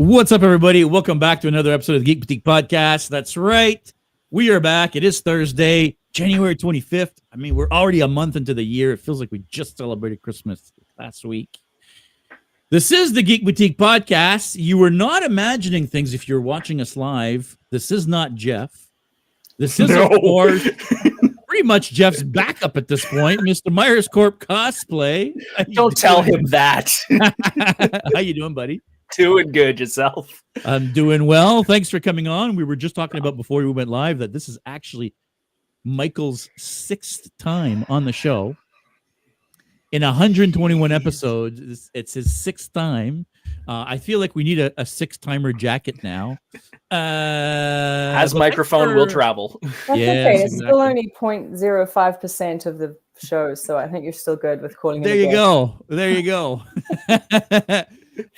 What's up, everybody? Welcome back to another episode of the Geek Boutique podcast. That's right. We are back. It is Thursday, January 25th. I mean, we're already a month into the year. It feels like we just celebrated Christmas last week. This is the Geek Boutique podcast. You were not imagining things if you're watching us live. This is not Jeff. This is, of course, pretty much Jeff's backup at this point, Mr. Myers Corp Cosplay. Don't tell him that. How you doing, buddy? Doing good yourself. I'm doing well. Thanks for coming on. We were just talking about before we went live that this is actually Michael's 6th time on the show. In 121 episodes, it's his 6th time. I feel like we need a 6-timer jacket now. As microphone will travel. That's okay. It's still only 0.05% of the show, so I think you're still good with calling it. There you go. There you go.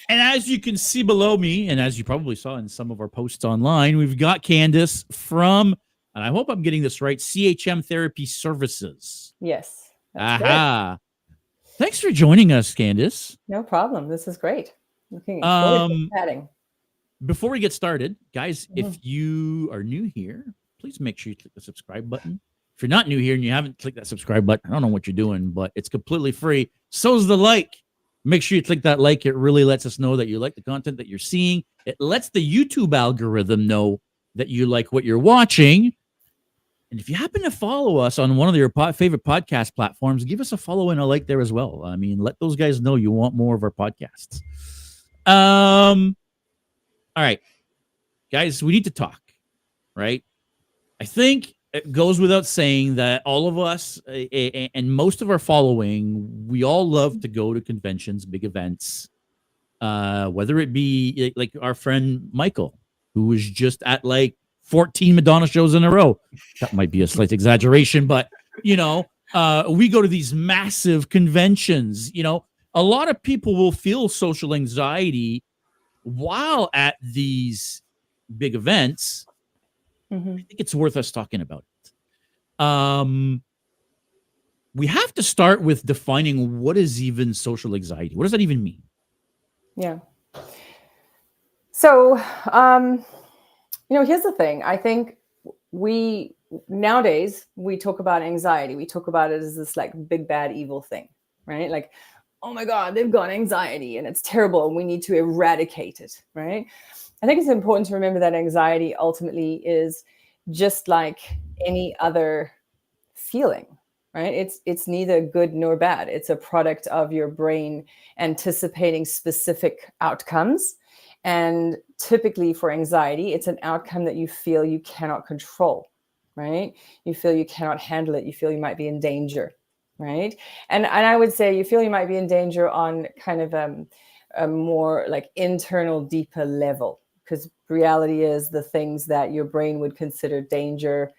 And as you can see below me, and as you probably saw in some of our posts online, we've got Candice from, and I hope I'm getting this right, CHM Therapy Services. Yes. Aha. Good. Thanks for joining us, Candice. No problem. This is great. Looking forward to chatting. Before we get started, guys, if you are new here, please make sure you click the subscribe button. If you're not new here and you haven't clicked that subscribe button, I don't know what you're doing, but it's completely free. So's the like. Make sure you click that like. It really lets us know that you like the content that you're seeing. It lets the YouTube algorithm know that you like what you're watching. And if you happen to follow us on one of your favorite podcast platforms, give us a follow and a like there as well. I mean, let those guys know you want more of our podcasts. All right, guys, we need to talk, right? I think it goes without saying that all of us and most of our following, we all love to go to conventions, big events, whether it be like our friend Michael, who was just at like 14 Madonna shows in a row. That might be a slight exaggeration, but, you know, we go to these massive conventions. You know, a lot of people will feel social anxiety while at these big events. I think it's worth us talking about it. We have to start with defining what is even social anxiety. What does that even mean? Yeah. So, you know, here's the thing. I think nowadays we talk about anxiety. We talk about it as this like big, bad, evil thing, right? Like, oh my God, they've got anxiety and it's terrible and we need to eradicate it, right? I think it's important to remember that anxiety ultimately is just like any other feeling, right? It's neither good nor bad. It's a product of your brain anticipating specific outcomes. And typically for anxiety, it's an outcome that you feel you cannot control, right? You feel you cannot handle it. You feel you might be in danger, right? And I would say you feel you might be in danger on kind of a more like internal, deeper level. Because reality is the things that your brain would consider danger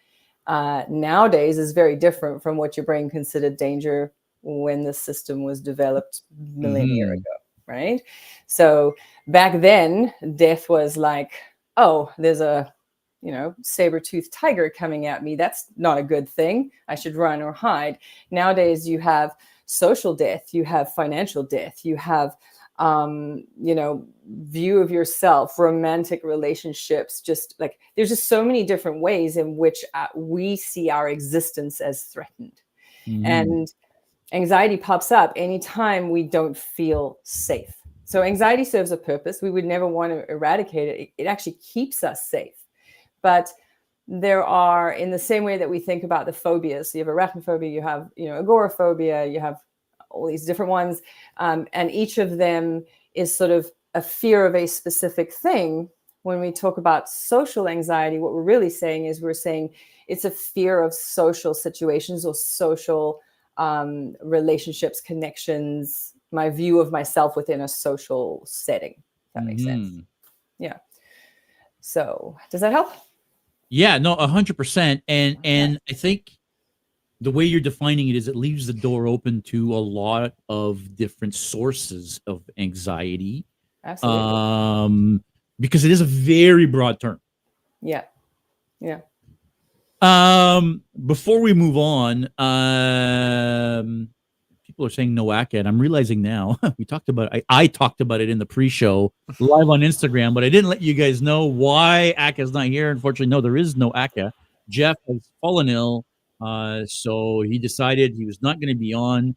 nowadays is very different from what your brain considered danger when the system was developed millennia ago, right? So back then, death was like, oh, there's a, you know, saber-toothed tiger coming at me. That's not a good thing. I should run or hide. Nowadays, you have social death, you have financial death, you have you know, view of yourself, romantic relationships, just like there's just so many different ways in which we see our existence as threatened. And anxiety pops up anytime we don't feel safe. So anxiety serves a purpose. We would never want to eradicate it. It actually keeps us safe. But there are, in the same way that we think about the phobias, so you have arachnophobia, you have, you know, agoraphobia, you have all these different ones. And each of them is sort of a fear of a specific thing. When we talk about social anxiety, what we're really saying is we're saying it's a fear of social situations or social relationships, connections, my view of myself within a social setting. If that makes sense. Yeah. So does that help? Yeah, no, 100%. And I think the way you're defining it is it leaves the door open to a lot of different sources of anxiety. Absolutely. Because it is a very broad term. Yeah. Yeah. Before we move on, people are saying no ACA, and I'm realizing now we talked about I talked about it in the pre-show live on Instagram, but I didn't let you guys know why ACA is not here. Unfortunately, no, there is no ACA. Jeff has fallen ill, so he decided he was not going to be on,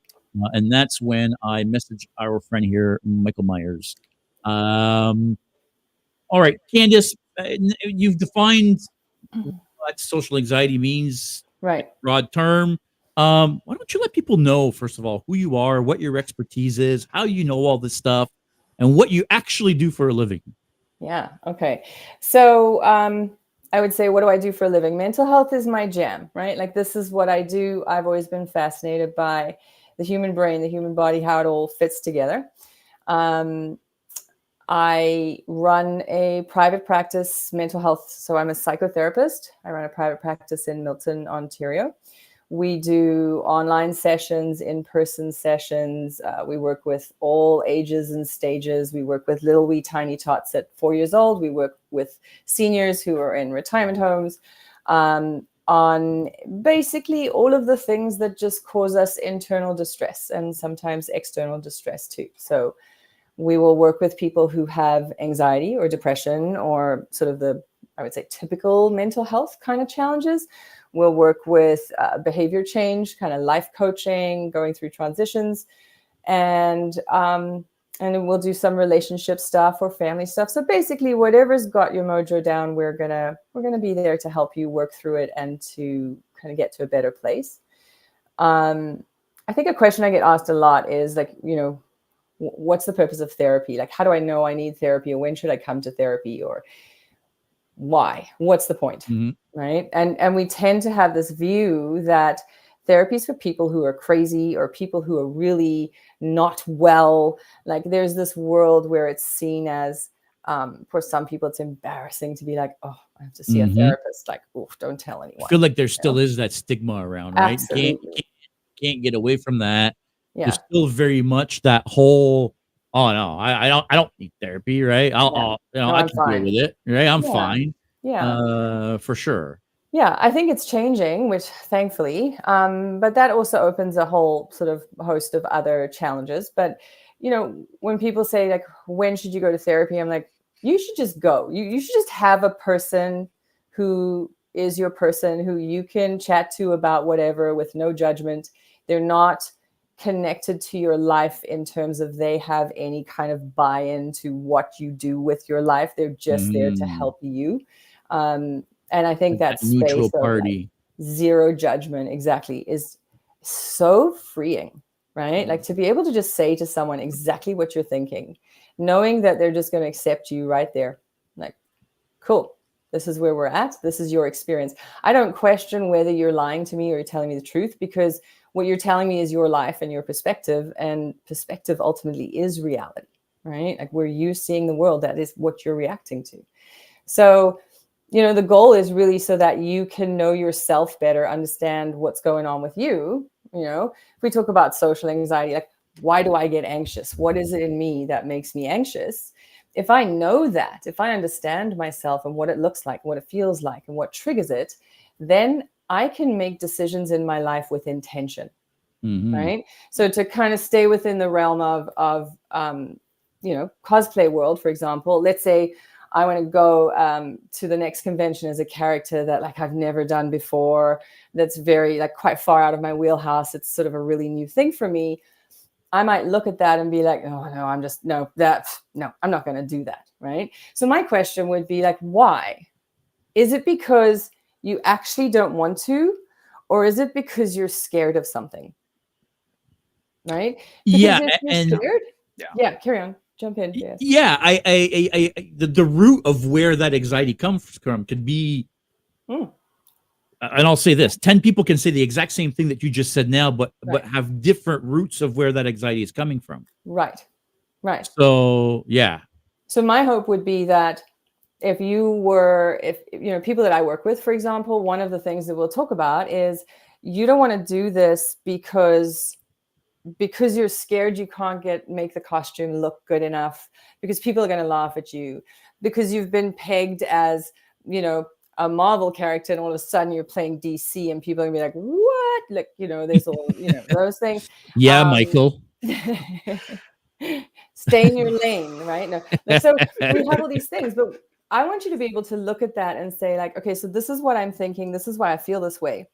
and that's when I messaged our friend here, Michael Myers. All right, Candice, you've defined what social anxiety means, Right. broad term. Why don't you let people know, first of all, who you are, what your expertise is, how you know all this stuff, and what you actually do for a living? Yeah. Okay. So I would say, what do I do for a living? Mental health is my jam, right? Like, this is what I do. I've always been fascinated by the human brain, the human body, how it all fits together. I run a private practice, mental health. So I'm a psychotherapist. I run a private practice in Milton, Ontario. We do online sessions, in-person sessions. We work with all ages and stages. We work with little wee tiny tots at 4 years old. We work with seniors who are in retirement homes, on basically all of the things that just cause us internal distress and sometimes external distress too. So we will work with people who have anxiety or depression or sort of the, I would say, typical mental health kind of challenges. We'll work with behavior change, kind of life coaching, going through transitions, and we'll do some relationship stuff or family stuff. So basically, whatever's got your mojo down, we're gonna be there to help you work through it and to kind of get to a better place. I think a question I get asked a lot is like, what's the purpose of therapy? Like, how do I know I need therapy, or when should I come to therapy, or why? What's the point? Mm-hmm. Right? And we tend to have this view that therapy is for people who are crazy or people who are really not well. Like, there's this world where it's seen as, for some people, it's embarrassing to be like, oh, I have to see a therapist. Like, oh, don't tell anyone. I feel like there still is that stigma around, right? Absolutely. Can't get away from that. Yeah. There's still very much that whole, oh no, I don't need therapy, right? I I'm can fine. deal with it, right? I'm Yeah. fine. Yeah. For sure. Yeah, I think it's changing, which thankfully, but that also opens a whole sort of host of other challenges. But, when people say like, when should you go to therapy? I'm like, you should just go. You should just have a person who is your person who you can chat to about whatever with no judgment. They're not connected to your life in terms of they have any kind of buy-in to what you do with your life. They're just there to help you. And I think that neutral space of party, zero judgment, exactly, is so freeing, right? Like, to be able to just say to someone exactly what you're thinking, knowing that they're just going to accept you right there. Like, cool, this is where we're at. This is your experience. I don't question whether you're lying to me or you're telling me the truth, because what you're telling me is your life and your perspective, and perspective ultimately is reality, right? Like, where you're seeing the world, that is what you're reacting to. So, the goal is really so that you can know yourself better, understand what's going on with you. If we talk about social anxiety, like, why do I get anxious? What is it in me that makes me anxious? If I know that, if I understand myself and what it looks like, what it feels like, and what triggers it, then I can make decisions in my life with intention, right? So to kind of stay within the realm of cosplay world, for example, let's say I want to go to the next convention as a character that like I've never done before. That's very like quite far out of my wheelhouse. It's sort of a really new thing for me. I might look at that and be like, oh no, I'm not going to do that. Right. So my question would be like, why? Is it because you actually don't want to, or is it because you're scared of something? Right. Because if you're scared, yeah, carry on. Jump in. Yes. Yeah, the root of where that anxiety comes from could be, and I'll say this: 10 people can say the exact same thing that you just said now, but have different roots of where that anxiety is coming from. Right. So yeah. So my hope would be that if people that I work with, for example, one of the things that we'll talk about is you don't want to do this because you're scared you can't make the costume look good enough, because people are going to laugh at you, because you've been pegged as, a Marvel character and all of a sudden you're playing DC and people are gonna be like, what? Like, there's all, those things. Yeah, Michael. Stay in your lane, right? No, like, so we have all these things, but I want you to be able to look at that and say, like, okay, so this is what I'm thinking. This is why I feel this way.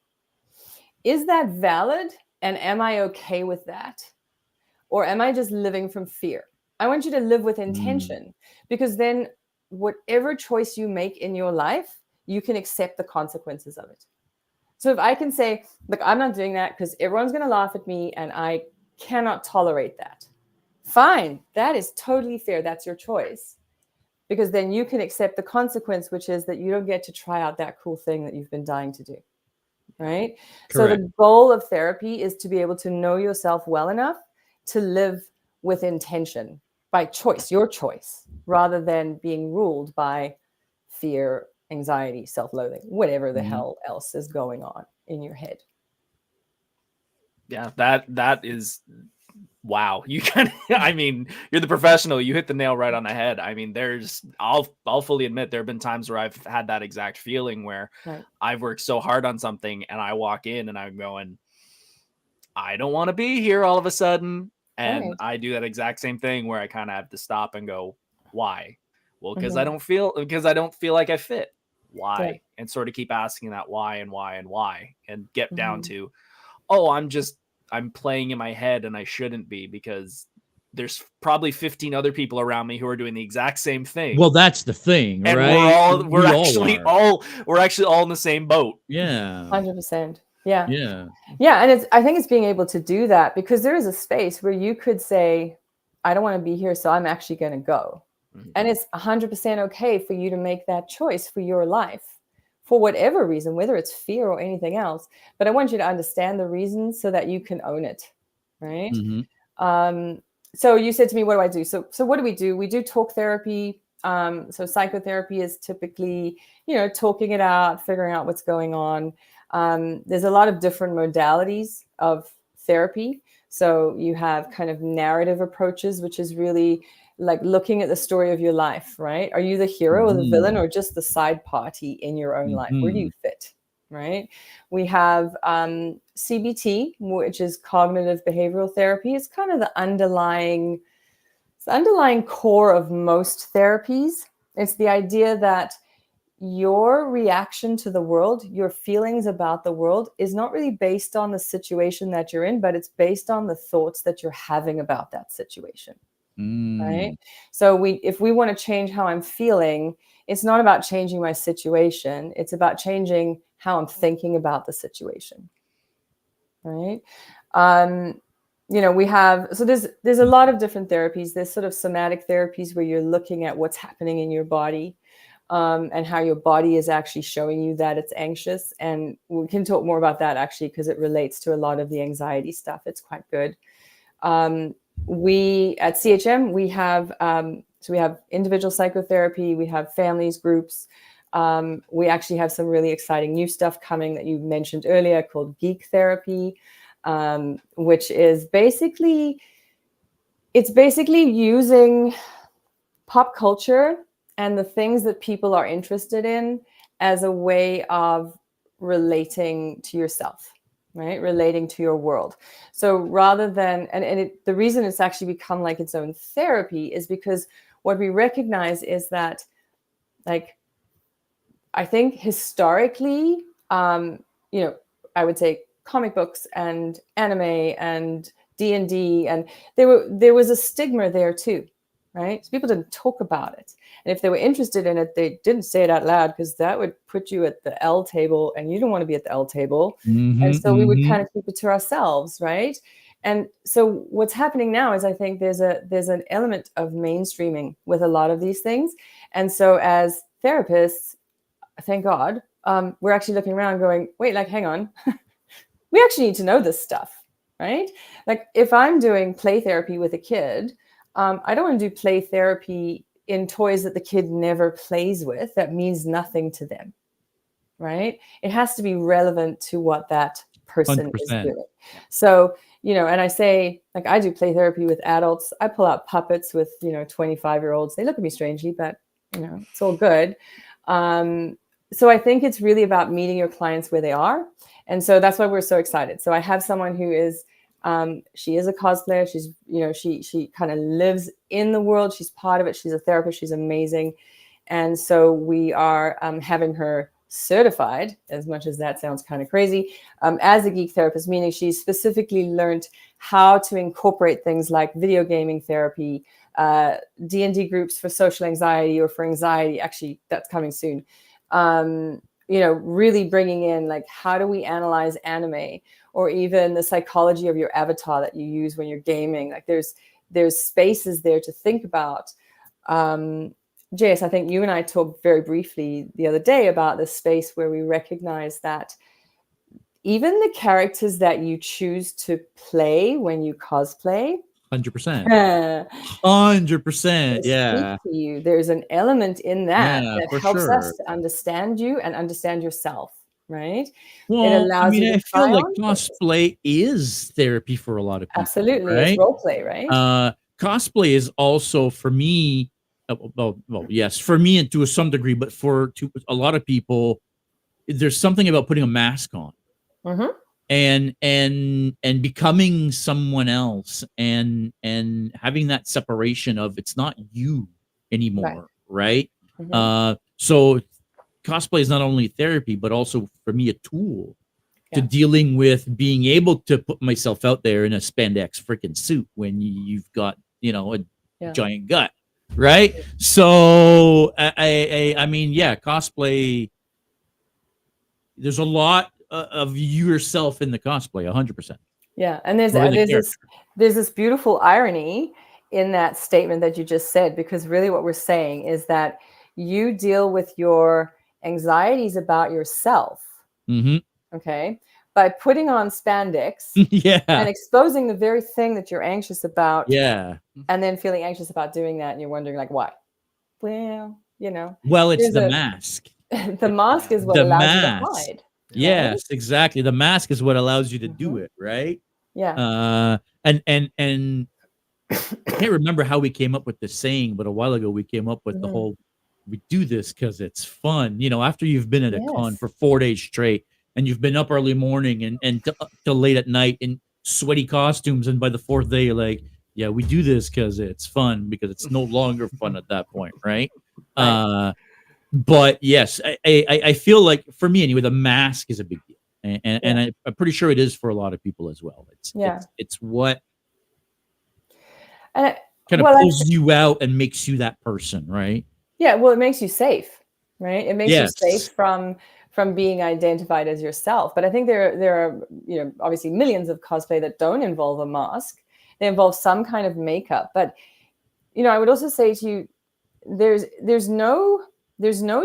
Is that valid? And am I okay with that? Or am I just living from fear? I want you to live with intention, because then whatever choice you make in your life, you can accept the consequences of it. So if I can say, look, I'm not doing that because everyone's going to laugh at me and I cannot tolerate that. Fine. That is totally fair. That's your choice. Because then you can accept the consequence, which is that you don't get to try out that cool thing that you've been dying to do. Right? Correct. So the goal of therapy is to be able to know yourself well enough to live with intention, by choice, your choice, rather than being ruled by fear, anxiety, self-loathing, whatever the hell else is going on in your head. Yeah, that is, wow. You I mean, you're the professional. You hit the nail right on the head. I mean, I'll fully admit there have been times where I've had that exact feeling where I've worked so hard on something and I walk in and I'm going, I don't want to be here all of a sudden. And I do that exact same thing where I kind of have to stop and go, why? Well, because I don't feel like I fit. Why? Yeah. And sort of keep asking that why and why and why, and get down to, oh, I'm playing in my head and I shouldn't be, because there's probably 15 other people around me who are doing the exact same thing. Well, that's the thing, and right? We're actually all in the same boat. Yeah. 100%. Yeah. Yeah. Yeah. And I think it's being able to do that, because there is a space where you could say, I don't want to be here, so I'm actually going to go. And it's 100% okay for you to make that choice for your life, for whatever reason, whether it's fear or anything else. But I want you to understand the reasons so that you can own it. Right. So you said to me, what do I do? So what do? We do talk therapy. So psychotherapy is typically, talking it out, figuring out what's going on. There's a lot of different modalities of therapy. So you have kind of narrative approaches, which is really like looking at the story of your life, right? Are you the hero or the villain, or just the side party in your own life? Where do you fit, right? We have CBT, which is cognitive behavioral therapy. It's kind of the underlying core of most therapies. It's the idea that your reaction to the world, your feelings about the world, is not really based on the situation that you're in, but it's based on the thoughts that you're having about that situation. Right? So if we want to change how I'm feeling, it's not about changing my situation. It's about changing how I'm thinking about the situation. Right? We have, so there's a lot of different therapies. There's sort of somatic therapies where you're looking at what's happening in your body, and how your body is actually showing you that it's anxious. And we can talk more about that actually, because it relates to a lot of the anxiety stuff. It's quite good. We at CHM, we have individual psychotherapy, we have families, groups. We actually have some really exciting new stuff coming that you mentioned earlier called Geek Therapy, which is basically using pop culture and the things that people are interested in as a way of relating to yourself. Right? Relating to your world. So rather than, the reason it's actually become like its own therapy is because what we recognize is that, like, I think historically, I would say comic books and anime and D&D, and there was a stigma there too, right? So people didn't talk about it. And if they were interested in it, they didn't say it out loud, because that would put you at the L table, and you don't want to be at the L table. And so we would kind of keep it to ourselves, right? And so what's happening now is I think there's an element of mainstreaming with a lot of these things. And so as therapists, thank God, we're actually looking around going, wait, like, hang on. We actually need to know this stuff, right? Like, if I'm doing play therapy with a kid, I don't want to do play therapy in toys that the kid never plays with. That means nothing to them, right? It has to be relevant to what that person 100%. Is doing. So, and I say, like, I do play therapy with adults. I pull out puppets with, 25-year-olds. They look at me strangely, but, it's all good. so I think it's really about meeting your clients where they are. And so that's why we're so excited. So I have someone who is, she is a cosplayer. She's, she kind of lives in the world. She's part of it. She's a therapist. She's amazing. And so we are having her certified, as much as that sounds kind of crazy, as a geek therapist, meaning she's specifically learned how to incorporate things like video gaming therapy, D&D groups for social anxiety or for anxiety. Actually, that's coming soon. Really bringing in, like, how do we analyze anime, or even the psychology of your avatar that you use when you're gaming. Like there's spaces there to think about. Jace, I think you and I talked very briefly the other day about the space where we recognize that even the characters that you choose to play when you cosplay, 100%. uh, 100%. Yeah. speak to you. There's an element in that Yeah, that for helps sure. us to understand you and understand yourself, right? Well, allows you to I feel try like on things. cosplay is therapy for a lot of people. Absolutely, right? it's role play, right? Cosplay is also, for me, well, yes, for me and to some degree, but to a lot of people, there's something about putting a mask on. Mm-hmm. and becoming someone else, and having that separation of, it's not you anymore, right? Mm-hmm. So cosplay is not only therapy, but also for me a tool to Yeah. dealing with being able to put myself out there in a spandex freaking suit when you've got a giant gut, right? So I mean, yeah, cosplay, there's a lot of yourself in the cosplay, 100%. Yeah, and there's this beautiful irony in that statement that you just said, because really what we're saying is that you deal with your anxieties about yourself, okay, by putting on spandex and exposing the very thing that you're anxious about, and then feeling anxious about doing that, and you're wondering, like, why? Well, it's the mask. The mask is what allows you to hide. Yes, exactly. The mask is what allows you to do it, right? Yeah. And I can't remember how we came up with the saying, but a while ago we came up with the whole, we do this because it's fun. After you've been at a con for 4 days straight, and you've been up early morning and till late at night in sweaty costumes, and by the fourth day you're like, yeah, we do this because it's fun, because it's no longer fun at that point, right? But yes, I feel like, for me anyway, the mask is a big deal, and I'm pretty sure it is for a lot of people as well. It's what kind of pulls you out and makes you that person, right? Yeah, well, it makes you safe, right? It makes you safe from being identified as yourself. But I think there are obviously millions of cosplay that don't involve a mask. They involve some kind of makeup. But I would also say to you, there's no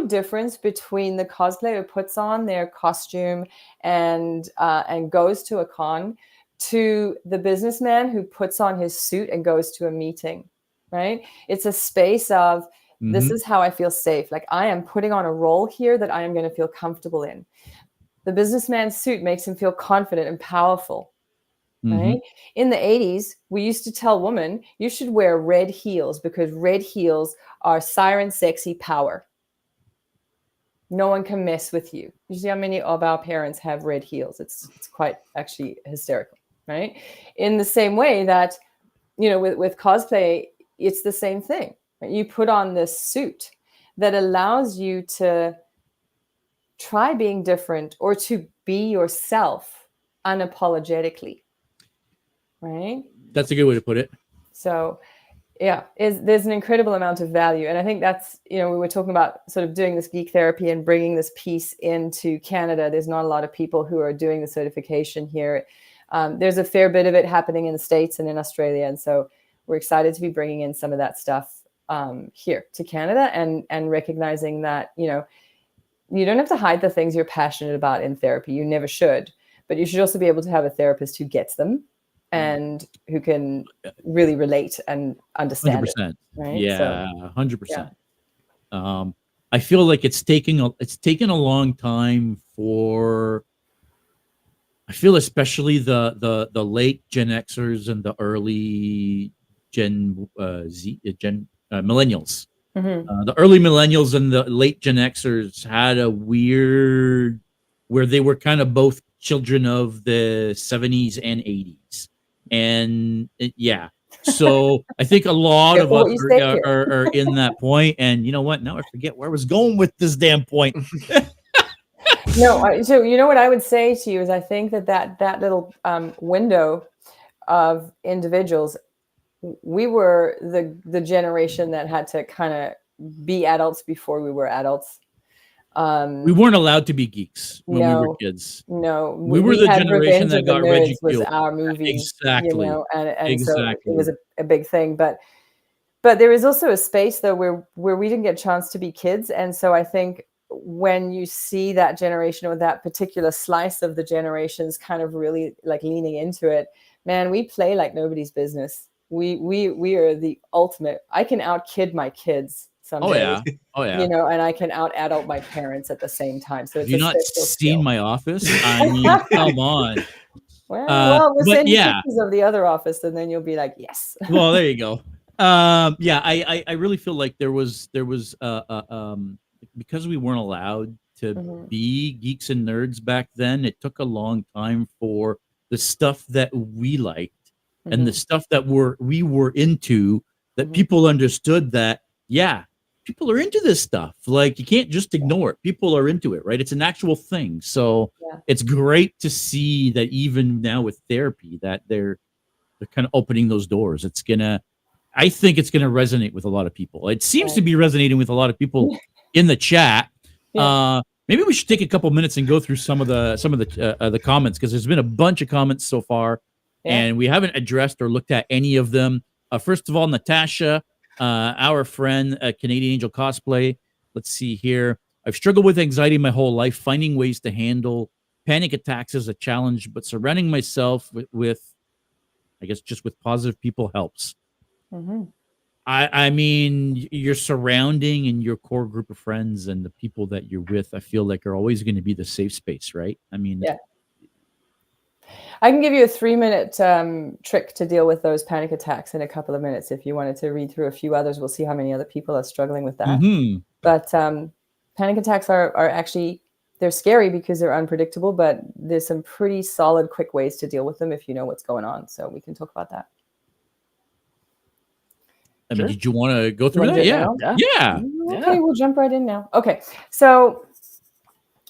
difference between the cosplayer who puts on their costume and goes to a con, to the businessman who puts on his suit and goes to a meeting, right? It's a space of, this is how I feel safe. Like, I am putting on a role here that I am going to feel comfortable in. The businessman's suit makes him feel confident and powerful, right? In the 80s, we used to tell women, you should wear red heels because red heels are siren sexy power. No one can mess with you. You see how many of our parents have red heels? It's quite actually hysterical, right? In the same way that, with cosplay, it's the same thing. Right? You put on this suit that allows you to try being different, or to be yourself unapologetically, right? That's a good way to put it. So yeah, there's an incredible amount of value. And I think that's, we were talking about sort of doing this geek therapy and bringing this piece into Canada. There's not a lot of people who are doing the certification here. There's a fair bit of it happening in the States and in Australia. And so we're excited to be bringing in some of that stuff here to Canada, and recognizing that, you don't have to hide the things you're passionate about in therapy. You never should, but you should also be able to have a therapist who gets them and who can really relate and understand 100%. it, right? Yeah, 100%. I feel like it's taken a long time for, I feel, especially the late Gen Xers and the early Gen Z, millennials, The early millennials and the late Gen Xers had a weird where they were kind of both children of the 70s and 80s. And yeah, so I think a lot of us are in that point. And you know what? Now I forget where I was going with this damn point. No, so you know what I would say to you is I think that little window of individuals, we were the generation that had to kind of be adults before we were adults. We weren't allowed to be geeks when we were kids. No, we were the generation that got Nerds was our movie, exactly. You know, and exactly. So it was a big thing. But there is also a space though where we didn't get a chance to be kids, and so I think when you see that generation or that particular slice of the generations kind of really like leaning into it, man, we play like nobody's business. We are the ultimate. I can out kid my kids someday. Oh yeah. You know, and I can out adult my parents at the same time. So it's have you not seen my office? I mean, come on. Well, we'll send you pictures of the other office, and then you'll be like, yes. Well, there you go. I really feel like there was because we weren't allowed to be geeks and nerds back then. It took a long time for the stuff that we liked and the stuff that we were into, that people understood that, yeah, people are into this stuff. Like, you can't just ignore it. People are into it, right? It's an actual thing. So it's great to see that even now with therapy that they're kind of opening those doors. I think it's gonna resonate with a lot of people. It seems to be resonating with a lot of people in the chat. Maybe we should take a couple minutes and go through some of the comments, because there's been a bunch of comments so far, and we haven't addressed or looked at any of them. First of all, Natasha, our friend, Canadian Angel Cosplay. Let's see here. I've struggled with anxiety my whole life. Finding ways to handle panic attacks is a challenge, but surrounding myself with I guess just with positive people helps. I mean, your surrounding and your core group of friends and the people that you're with, I feel like are always going to be the safe space, right? I mean, I can give you a 3-minute trick to deal with those panic attacks in a couple of minutes. If you wanted to read through a few others, we'll see how many other people are struggling with that. But panic attacks are actually, they're scary because they're unpredictable, but there's some pretty solid, quick ways to deal with them if you know what's going on. So we can talk about that. I mean, did you want to go through that? Yeah. Okay, we'll jump right in now. Okay, so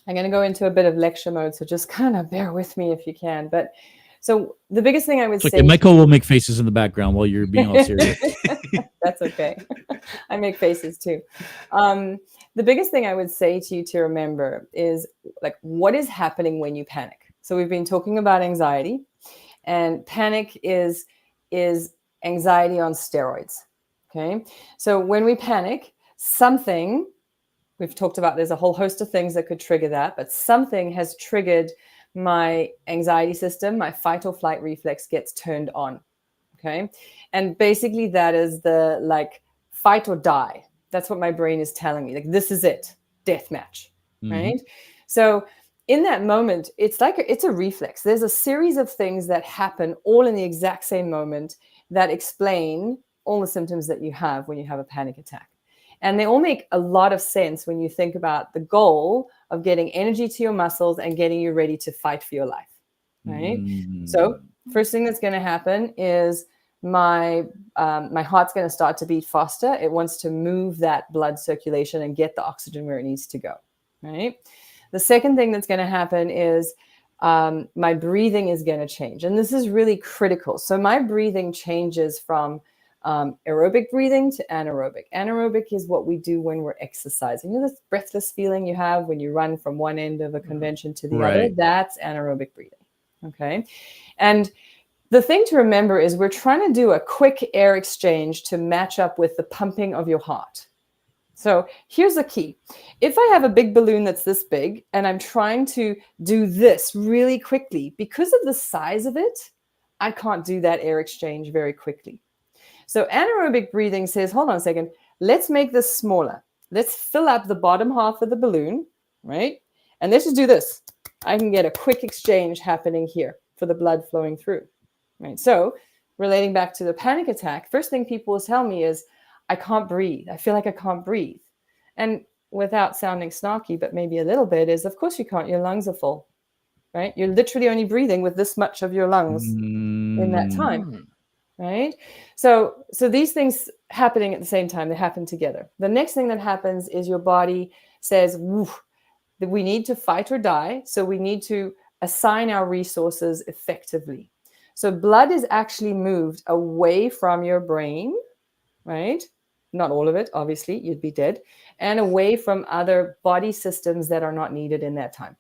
I'm going to go into a bit of lecture mode, so just kind of bear with me if you can. But so the biggest thing I would say... Michael will make faces in the background while you're being all serious. That's okay. I make faces too. The biggest thing I would say to you to remember is, like, what is happening when you panic? So we've been talking about anxiety, and panic is anxiety on steroids. Okay. So when we panic, something, we've talked about, there's a whole host of things that could trigger that, but something has triggered my anxiety system. My fight or flight reflex gets turned on. Okay. And basically that is the, like, fight or die. That's what my brain is telling me. Like, this is it, death match. Right. So in that moment, it's like, it's a reflex. There's a series of things that happen all in the exact same moment that explain all the symptoms that you have when you have a panic attack. And they all make a lot of sense when you think about the goal of getting energy to your muscles and getting you ready to fight for your life, right? So first thing that's going to happen is my heart's going to start to beat faster. It wants to move that blood circulation and get the oxygen where it needs to go, right? The second thing that's going to happen is my breathing is going to change. And this is really critical. So my breathing changes from aerobic breathing to anaerobic. Anaerobic is what we do when we're exercising. You know, this breathless feeling you have when you run from one end of a convention to the other? That's anaerobic breathing. Okay. And the thing to remember is we're trying to do a quick air exchange to match up with the pumping of your heart. So here's the key. If I have a big balloon that's this big and I'm trying to do this really quickly, because of the size of it, I can't do that air exchange very quickly. So anaerobic breathing says, hold on a second, let's make this smaller. Let's fill up the bottom half of the balloon, right? And let's just do this. I can get a quick exchange happening here for the blood flowing through, right? So relating back to the panic attack, first thing people will tell me is, I can't breathe. I feel like I can't breathe. And without sounding snarky, but maybe a little bit, is of course you can't. Your lungs are full, right? You're literally only breathing with this much of your lungs in that time, right? So these things happening at the same time, they happen together. The next thing that happens is your body says, that we need to fight or die. So we need to assign our resources effectively. So blood is actually moved away from your brain, right? Not all of it, obviously, you'd be dead, and away from other body systems that are not needed in that time.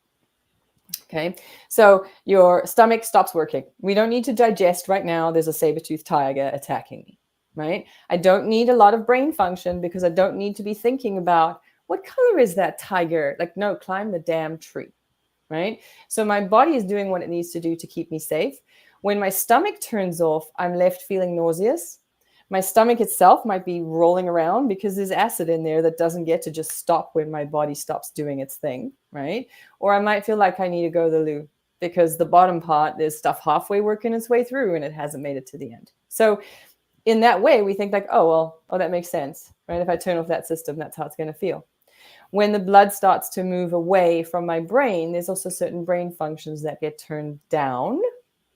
Okay, so your stomach stops working. We don't need to digest right now. There's a saber-toothed tiger attacking me, right? I don't need a lot of brain function because I don't need to be thinking about what color is that tiger? Like, no, climb the damn tree, right? So my body is doing what it needs to do to keep me safe. When my stomach turns off, I'm left feeling nauseous. My stomach itself might be rolling around because there's acid in there that doesn't get to just stop when my body stops doing its thing, right? Or I might feel like I need to go to the loo because the bottom part, there's stuff halfway working its way through and it hasn't made it to the end. So in that way, we think like, oh, that makes sense, right? If I turn off that system, that's how it's going to feel. When the blood starts to move away from my brain, there's also certain brain functions that get turned down,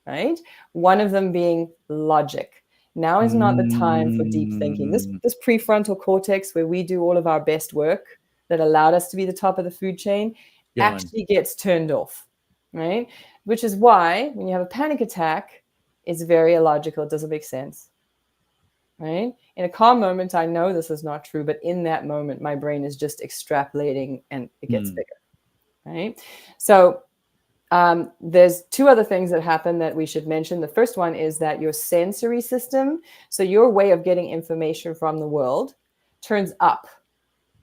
right? One of them being logic. Now is not the time for deep thinking. This prefrontal cortex, where we do all of our best work that allowed us to be the top of the food chain, actually gets turned off, right? Which is why when you have a panic attack, it's very illogical. It doesn't make sense, right? In a calm moment, I know this is not true, but in that moment, my brain is just extrapolating and it gets bigger, right? So there's two other things that happen that we should mention. The first one is that your sensory system, so your way of getting information from the world, turns up,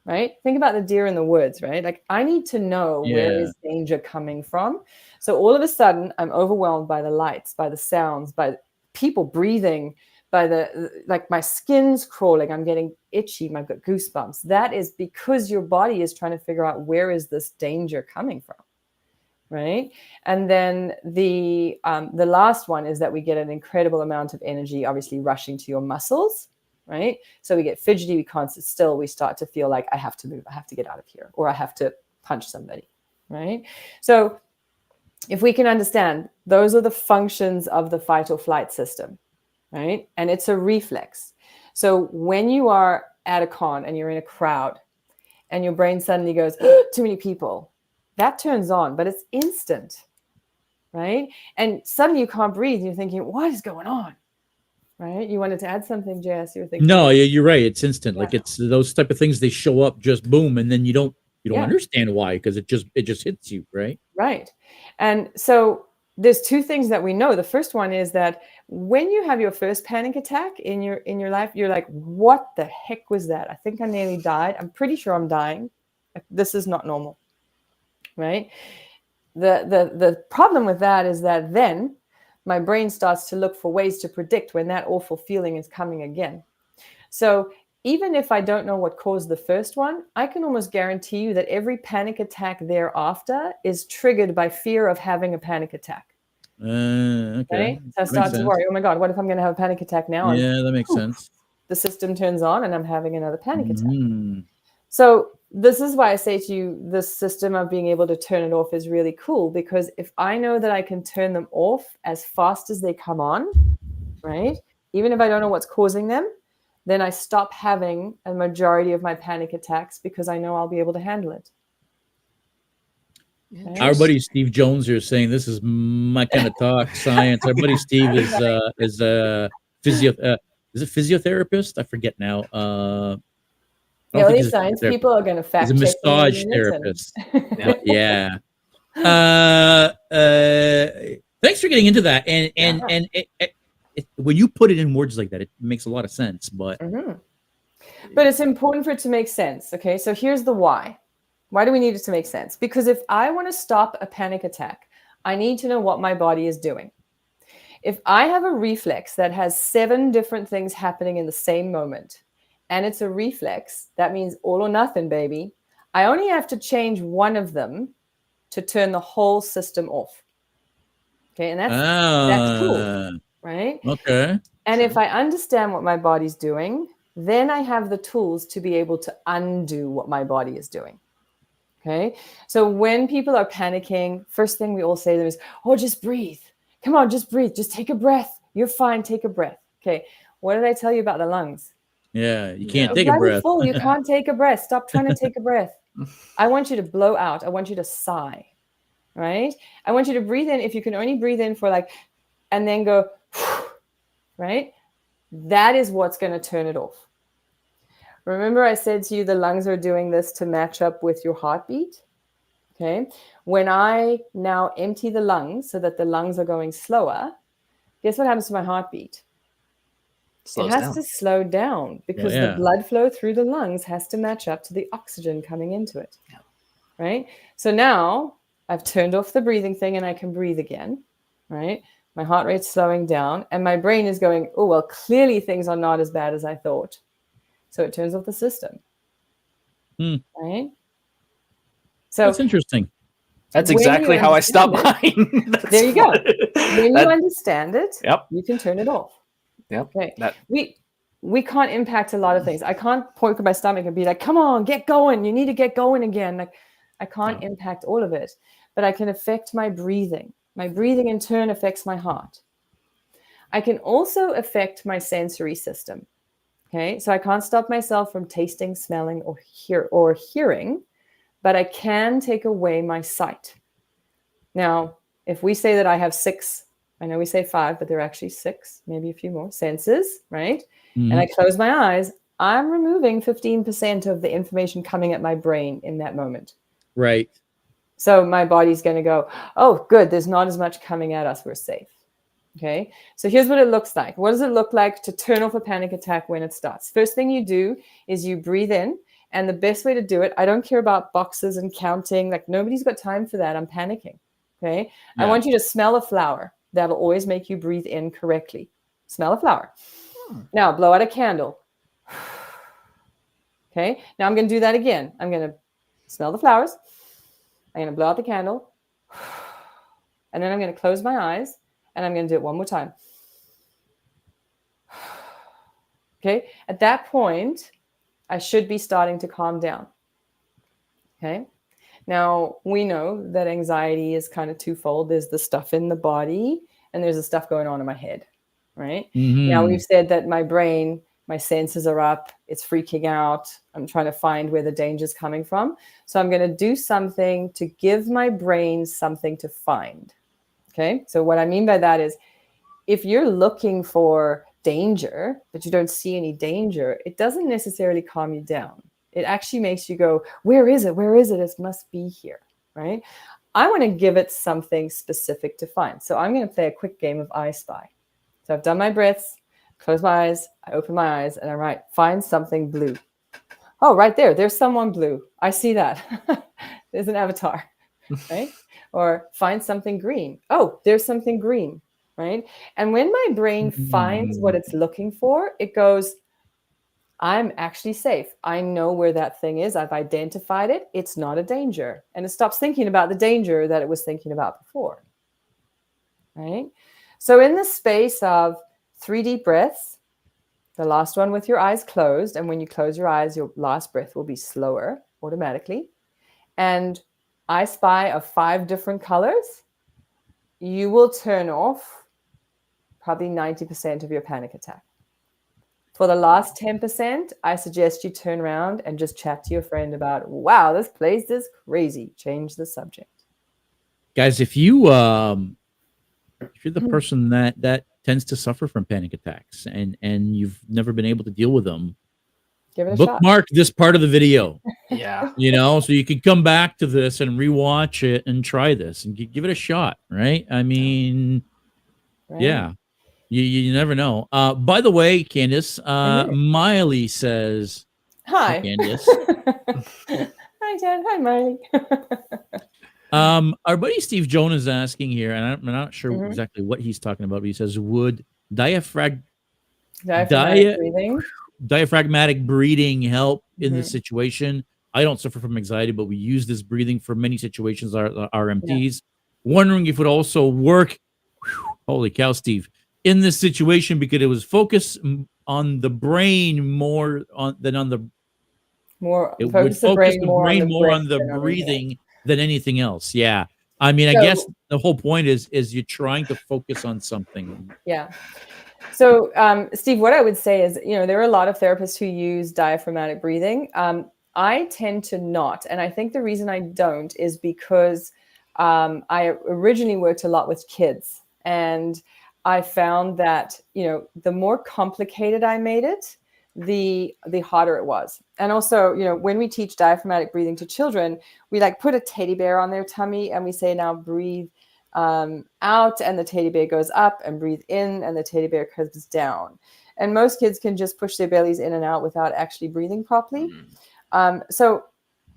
right? Think about the deer in the woods, right? Like, I need to know where is danger coming from. So all of a sudden, I'm overwhelmed by the lights, by the sounds, by people breathing, by like my skin's crawling, I'm getting itchy, I've got goosebumps. That is because your body is trying to figure out where is this danger coming from. Right. And then the last one is that we get an incredible amount of energy, obviously rushing to your muscles. Right. So we get fidgety, we can't sit still. We start to feel like I have to move, I have to get out of here, or I have to punch somebody. Right. So if we can understand, those are the functions of the fight or flight system. Right. And it's a reflex. So when you are at a con and you're in a crowd and your brain suddenly goes, too many people, that turns on, but it's instant, right? And suddenly you can't breathe. And you're thinking, what is going on? Right? You wanted to add something, JS. You were thinking. No, you're right. It's instant. Yeah. Like, it's those type of things. They show up just boom, and then you don't understand why, because it just hits you, right? Right. And so there's two things that we know. The first one is that when you have your first panic attack in your life, you're like, what the heck was that? I think I nearly died. I'm pretty sure I'm dying. This is not normal. Right. The problem with that is that then my brain starts to look for ways to predict when that awful feeling is coming again. So even if I don't know what caused the first one, I can almost guarantee you that every panic attack thereafter is triggered by fear of having a panic attack. Okay. Right? So I start to worry, oh my God, what if I'm going to have a panic attack now? Yeah, that makes sense. The system turns on and I'm having another panic attack. So this is why I say to you, the system of being able to turn it off is really cool, because if I know that I can turn them off as fast as they come on, right? Even if I don't know what's causing them, then I stop having a majority of my panic attacks because I know I'll be able to handle it. Okay? Our buddy Steve Jones here is saying this is my kind of talk, science. Our buddy Steve is a physiotherapist? I forget now. Yeah, these science people are going to fact check. He's a massage therapist. Yeah. Thanks for getting into that. And when you put it in words like that, it makes a lot of sense. But it's important for it to make sense. Okay, so here's the why. Why do we need it to make sense? Because if I want to stop a panic attack, I need to know what my body is doing. If I have a reflex that has 7 different things happening in the same moment, and it's a reflex, that means all or nothing, baby. I only have to change one of them to turn the whole system off. Okay, and that's cool, right? Okay. And if I understand what my body's doing, then I have the tools to be able to undo what my body is doing. Okay. So when people are panicking, first thing we all say to them is, oh, just breathe. Come on, just breathe. Just take a breath. You're fine. Take a breath. Okay. What did I tell you about the lungs? Yeah, you can't You're take a bloody breath. full. You can't take a breath. Stop trying to take a breath. I want you to blow out. I want you to sigh, right? I want you to breathe in. If you can only breathe in for like, and then go, right? That is what's going to turn it off. Remember I said to you, the lungs are doing this to match up with your heartbeat. Okay. When I now empty the lungs so that the lungs are going slower, guess what happens to my heartbeat? Slows it has down. to slow down because the blood flow through the lungs has to match up to the oxygen coming into it. Yeah. Right. So now I've turned off the breathing thing and I can breathe again. Right. My heart rate's slowing down and my brain is going, oh, well, clearly things are not as bad as I thought. So it turns off the system. Right. So that's interesting. That's exactly how I stopped buying. There you go. When you understand it, you can turn it off. Yep. Okay. We can't impact a lot of things. I can't point at my stomach and be like, come on, get going. You need to get going again. Like I can't impact all of it, but I can affect my breathing. My breathing in turn affects my heart. I can also affect my sensory system. Okay. So I can't stop myself from tasting, smelling, or hearing, but I can take away my sight. Now, if we say that I have 6, I know we say 5, but they're actually 6, maybe a few more senses, right? And I close my eyes, I'm removing 15% of the information coming at my brain in that moment. Right. So my body's going to go, oh, good, there's not as much coming at us, we're safe. Okay, so here's what it looks like. What does it look like to turn off a panic attack when it starts? First thing you do is you breathe in. And the best way to do it, I don't care about boxes and counting. Like nobody's got time for that. I'm panicking. Okay. Yeah. I want you to smell a flower. That'll always make you breathe in correctly. Smell a flower. Now blow out a candle. Okay. Now I'm going to do that again. I'm going to smell the flowers. I'm going to blow out the candle. And then I'm going to close my eyes and I'm going to do it one more time. Okay. At that point, I should be starting to calm down. Okay. Now we know that anxiety is kind of twofold. There's the stuff in the body and there's the stuff going on in my head. Right. Now we've said that my brain, my senses are up. It's freaking out. I'm trying to find where the danger is coming from. So I'm going to do something to give my brain something to find. Okay. So what I mean by that is if you're looking for danger, but you don't see any danger, it doesn't necessarily calm you down. It actually makes you go, where is it? Where is it? It must be here, right? I want to give it something specific to find. So I'm going to play a quick game of I Spy. So I've done my breaths, close my eyes, I open my eyes, and I write, find something blue. Oh, right there. There's someone blue. I see that. There's an avatar, right? Or find something green. Oh, there's something green. Right. And when my brain finds what it's looking for, it goes, I'm actually safe. I know where that thing is. I've identified it. It's not a danger. And it stops thinking about the danger that it was thinking about before. Right. So in the space of 3 deep breaths, the last one with your eyes closed. And when you close your eyes, your last breath will be slower automatically. And I Spy of 5 different colors, you will turn off probably 90% of your panic attack. For the last 10%, I suggest you turn around and just chat to your friend about, wow, this place is crazy. Change the subject. Guys, if you're the person that tends to suffer from panic attacks and you've never been able to deal with them, give it a bookmark this part of the video. Yeah. You know, so you can come back to this and rewatch it and try this and give it a shot, right? I mean, yeah. You never know. By the way, Candice, Miley says, hi, Candice. Hi, Jen. Hi, Miley. Our buddy Steve Jones is asking here, and I'm not sure exactly what he's talking about, but he says, would diaphragmatic breathing help in this situation? I don't suffer from anxiety, but we use this breathing for many situations, our MTs. Wondering if it would also work, holy cow, Steve, in this situation, because it was focused on the brain more than on the. It would Focus the focus brain the more on brain the more breath on the than on anything else. breathing than anything else. Yeah. I mean, I So- guess the whole point is you're trying to focus on something. Yeah. So, Steve, what I would say is, there are a lot of therapists who use diaphragmatic breathing. I tend to not. And I think the reason I don't is because I originally worked a lot with kids. And I found that, the more complicated I made it, the harder it was. And also, when we teach diaphragmatic breathing to children, we like put a teddy bear on their tummy and we say, now breathe out, and the teddy bear goes up, and breathe in, and the teddy bear comes down. And most kids can just push their bellies in and out without actually breathing properly. So,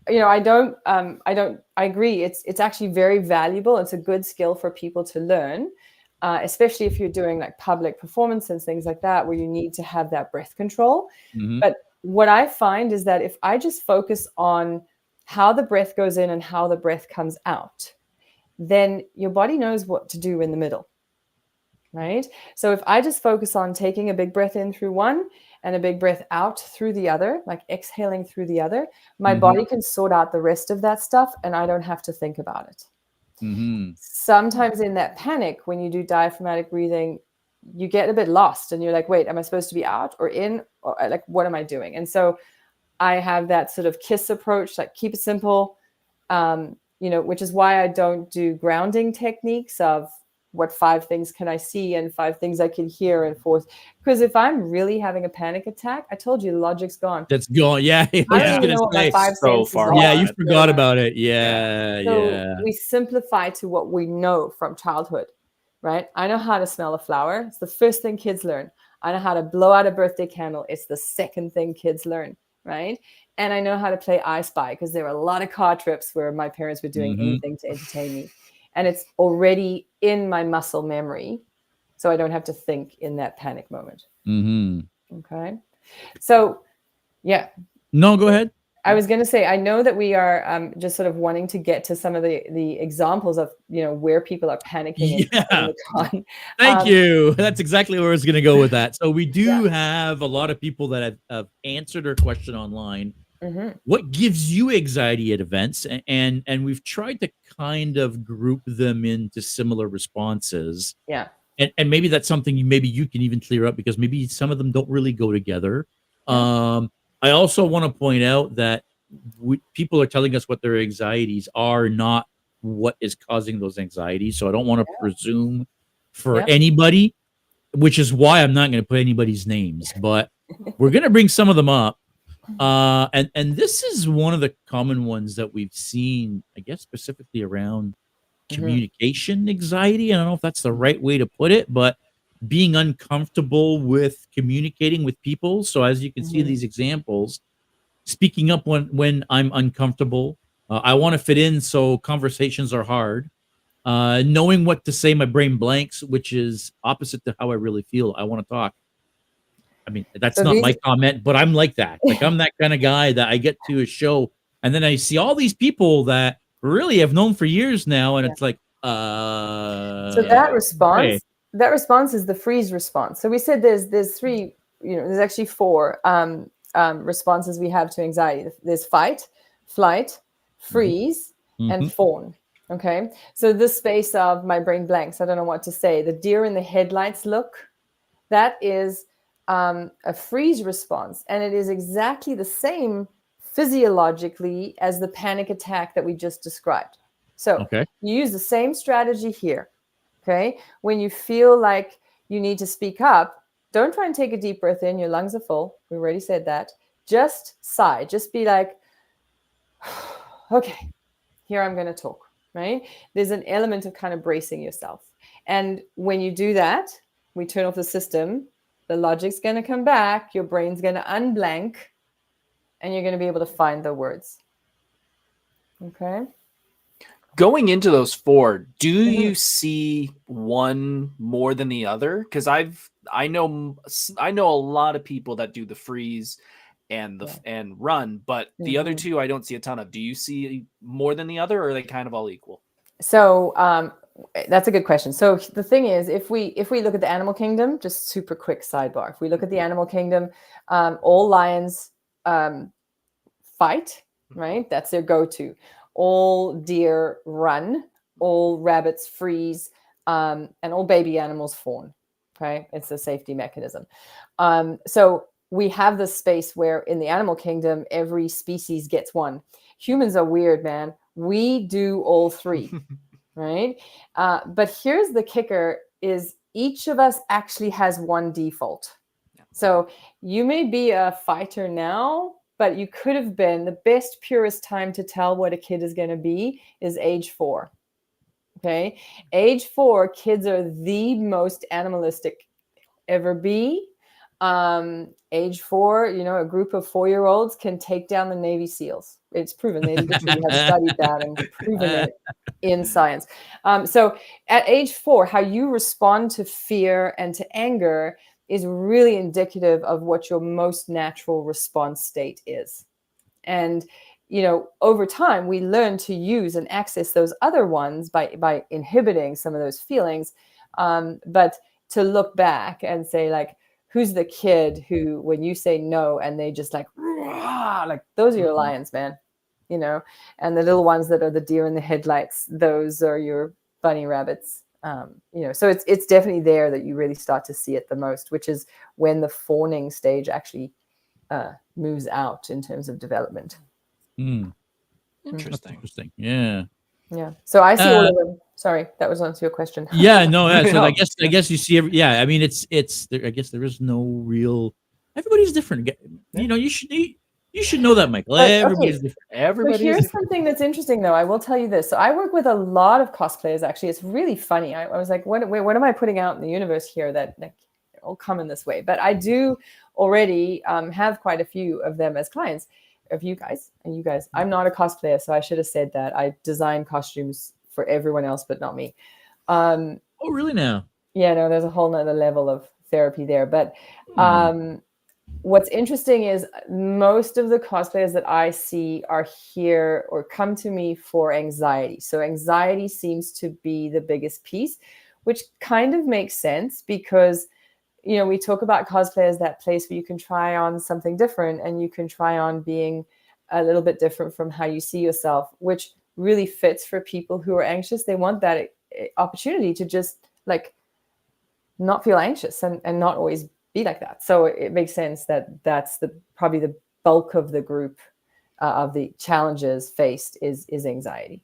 I agree. It's actually very valuable. It's a good skill for people to learn, especially if you're doing like public performance and things like that, where you need to have that breath control. Mhm. But what I find is that if I just focus on how the breath goes in and how the breath comes out, then your body knows what to do in the middle, right? So if I just focus on taking a big breath in through one and a big breath out through the other, like exhaling through the other, my body can sort out the rest of that stuff and I don't have to think about it. Sometimes in that panic, when you do diaphragmatic breathing, you get a bit lost and you're like, wait, am I supposed to be out or in? Or like, what am I doing? And so I have that sort of KISS approach, like keep it simple, which is why I don't do grounding techniques of what 5 things can I see and 5 things I can hear and forth. Because if I'm really having a panic attack, I told you the logic's gone. That's gone. Yeah. I I was don't even know what my 5 so senses far are. Yeah, you gone. forgot about it. Yeah. So we simplify to what we know from childhood, right? I know how to smell a flower. It's the first thing kids learn. I know how to blow out a birthday candle. It's the second thing kids learn, right? And I know how to play I Spy because there were a lot of car trips where my parents were doing anything to entertain me. And it's already in my muscle memory. So I don't have to think in that panic moment. Okay. So, yeah. No, go ahead. I was going to say, I know that we are just sort of wanting to get to some of the examples of, where people are panicking. Yeah. Thank you. That's exactly where I was going to go with that. So we do have a lot of people that have answered our question online. What gives you anxiety at events? And we've tried to kind of group them into similar responses. Yeah. And maybe that's something maybe you can even clear up because maybe some of them don't really go together. I also want to point out that people are telling us what their anxieties are, not what is causing those anxieties. So I don't want to presume for anybody, which is why I'm not going to put anybody's names, but we're going to bring some of them up. And this is one of the common ones that we've seen, I guess, specifically around communication anxiety. I don't know if that's the right way to put it, but being uncomfortable with communicating with people. So as you can see these examples, speaking up when I'm uncomfortable, I want to fit in, so conversations are hard. Knowing what to say, my brain blanks, which is opposite to how I really feel. I want to talk. I mean, that's not my comment, but I'm like that. Like I'm that kind of guy that I get to a show and then I see all these people that really I've known for years now, and it's like, so that response is the freeze response. So we said there's 3, there's actually 4 responses we have to anxiety. There's fight, flight, freeze, and fawn. Okay. So this space of my brain blanks, I don't know what to say. The deer in the headlights look, that is a freeze response. And it is exactly the same physiologically as the panic attack that we just described. So you use the same strategy here. Okay. When you feel like you need to speak up, don't try and take a deep breath in. Your lungs are full. We already said that. Just sigh. Just be like, okay, here I'm going to talk, right? There's an element of kind of bracing yourself. And when you do that, we turn off the system, the logic's going to come back, your brain's going to unblank, and you're going to be able to find the words. Okay. Going into those 4, do you see one more than the other? Because I know a lot of people that do the freeze and and run, but the other 2 I don't see a ton of. Do you see more than the other, or are they kind of all equal? So That's a good question. So the thing is, if we look at the animal kingdom, just super quick sidebar. If we look at the animal kingdom, all lions fight, right? That's their go-to. All deer run. All rabbits freeze, and all baby animals fawn. Okay, it's a safety mechanism. So we have this space where in the animal kingdom, every species gets one. Humans are weird, man. We do all three. Right? But here's the kicker is each of us actually has one default. So you may be a fighter now, but you could have been the best, purest time to tell what a kid is going to be is age 4. Okay. Age 4, kids are the most animalistic ever be. Age 4, a group of 4-year-olds can take down the Navy SEALs. It's proven. They literally have studied that and proven it in science. So at age 4, how you respond to fear and to anger is really indicative of what your most natural response state is. And, over time, we learn to use and access those other ones by inhibiting some of those feelings. But to look back and say, like, who's the kid who, when you say no, and they just like those are your lions, man, and the little ones that are the deer in the headlights, those are your bunny rabbits. So it's definitely there that you really start to see it the most, which is when the fawning stage actually moves out in terms of development. Interesting. Yeah. So I see all of them. Sorry, that was answer your question. Yeah, no. Yeah, so I guess you see every. Yeah, I mean, it's. I guess there is no real. Everybody's different. You should know that, Michael. Everybody's different. Here's something that's interesting, though. I will tell you this. So I work with a lot of cosplayers. Actually, it's really funny. I was like, what am I putting out in the universe here that all come in this way? But I do already have quite a few of them as clients. Of you guys. I'm not a cosplayer, so I should have said that. I design costumes for everyone else, but not me. Oh, really now? Yeah, no, there's a whole nother level of therapy there. But what's interesting is most of the cosplayers that I see are here or come to me for anxiety. So anxiety seems to be the biggest piece, which kind of makes sense because we talk about cosplay as that place where you can try on something different and you can try on being a little bit different from how you see yourself, which really fits for people who are anxious. They want that opportunity to just like not feel anxious and not always be like that. So it makes sense that that's probably the bulk of the group of the challenges faced is anxiety.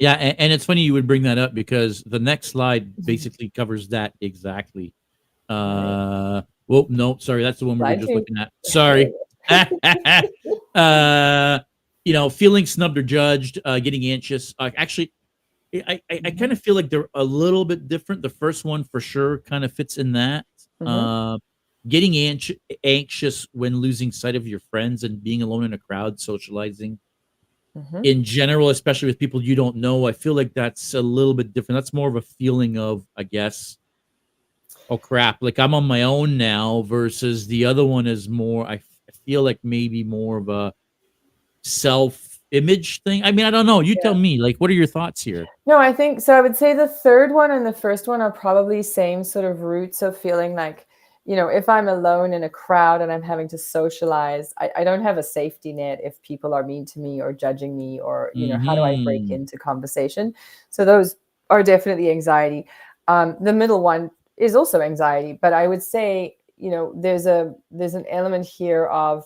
Yeah, and it's funny you would bring that up because the next slide basically covers that exactly. Well, no, sorry, that's the one we were just looking at. Sorry. Feeling snubbed or judged, getting anxious. Actually, I kind of feel like they're a little bit different. The first one for sure kind of fits in that. Getting anxious when losing sight of your friends and being alone in a crowd, socializing. In general, especially with people you don't know, I feel like that's a little bit different. That's more of a feeling of, I guess, oh crap, like I'm on my own now versus the other one is more, I feel like maybe more of a self-image thing. I mean, I don't know. You tell me, like, what are your thoughts here? No, I think so. I would say the third one and the first one are probably same sort of roots of feeling like, if I'm alone in a crowd and I'm having to socialize, I don't have a safety net if people are mean to me or judging me or, how do I break into conversation? So those are definitely anxiety. The middle one is also anxiety, but I would say, there's an element here of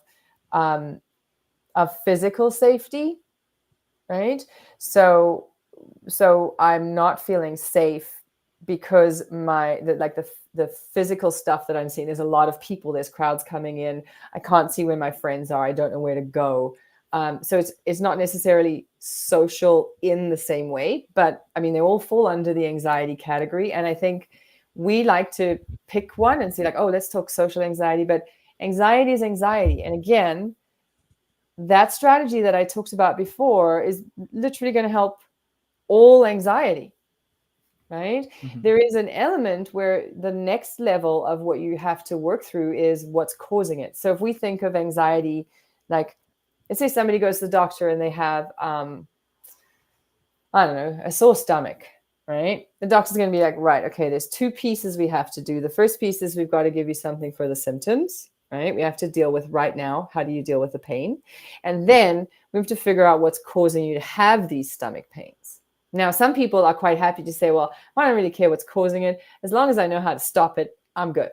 physical safety, right? So I'm not feeling safe because the physical stuff that I'm seeing, there's a lot of people, there's crowds coming in. I can't see where my friends are. I don't know where to go. So it's not necessarily social in the same way, but I mean, they all fall under the anxiety category. And I think we like to pick one and say like, oh, let's talk social anxiety, but anxiety is anxiety. And again, that strategy that I talked about before is literally going to help all anxiety, right? There is an element where the next level of what you have to work through is what's causing it. So if we think of anxiety, like let's say somebody goes to the doctor and they have, I don't know, a sore stomach, right? The doctor's going to be like, right, okay, there's two pieces we have to do. The first piece is we've got to give you something for the symptoms, right? We have to deal with right now. How do you deal with the pain? And then we have to figure out what's causing you to have these stomach pains. Now, some people are quite happy to say, well, I don't really care what's causing it. As long as I know how to stop it, I'm good,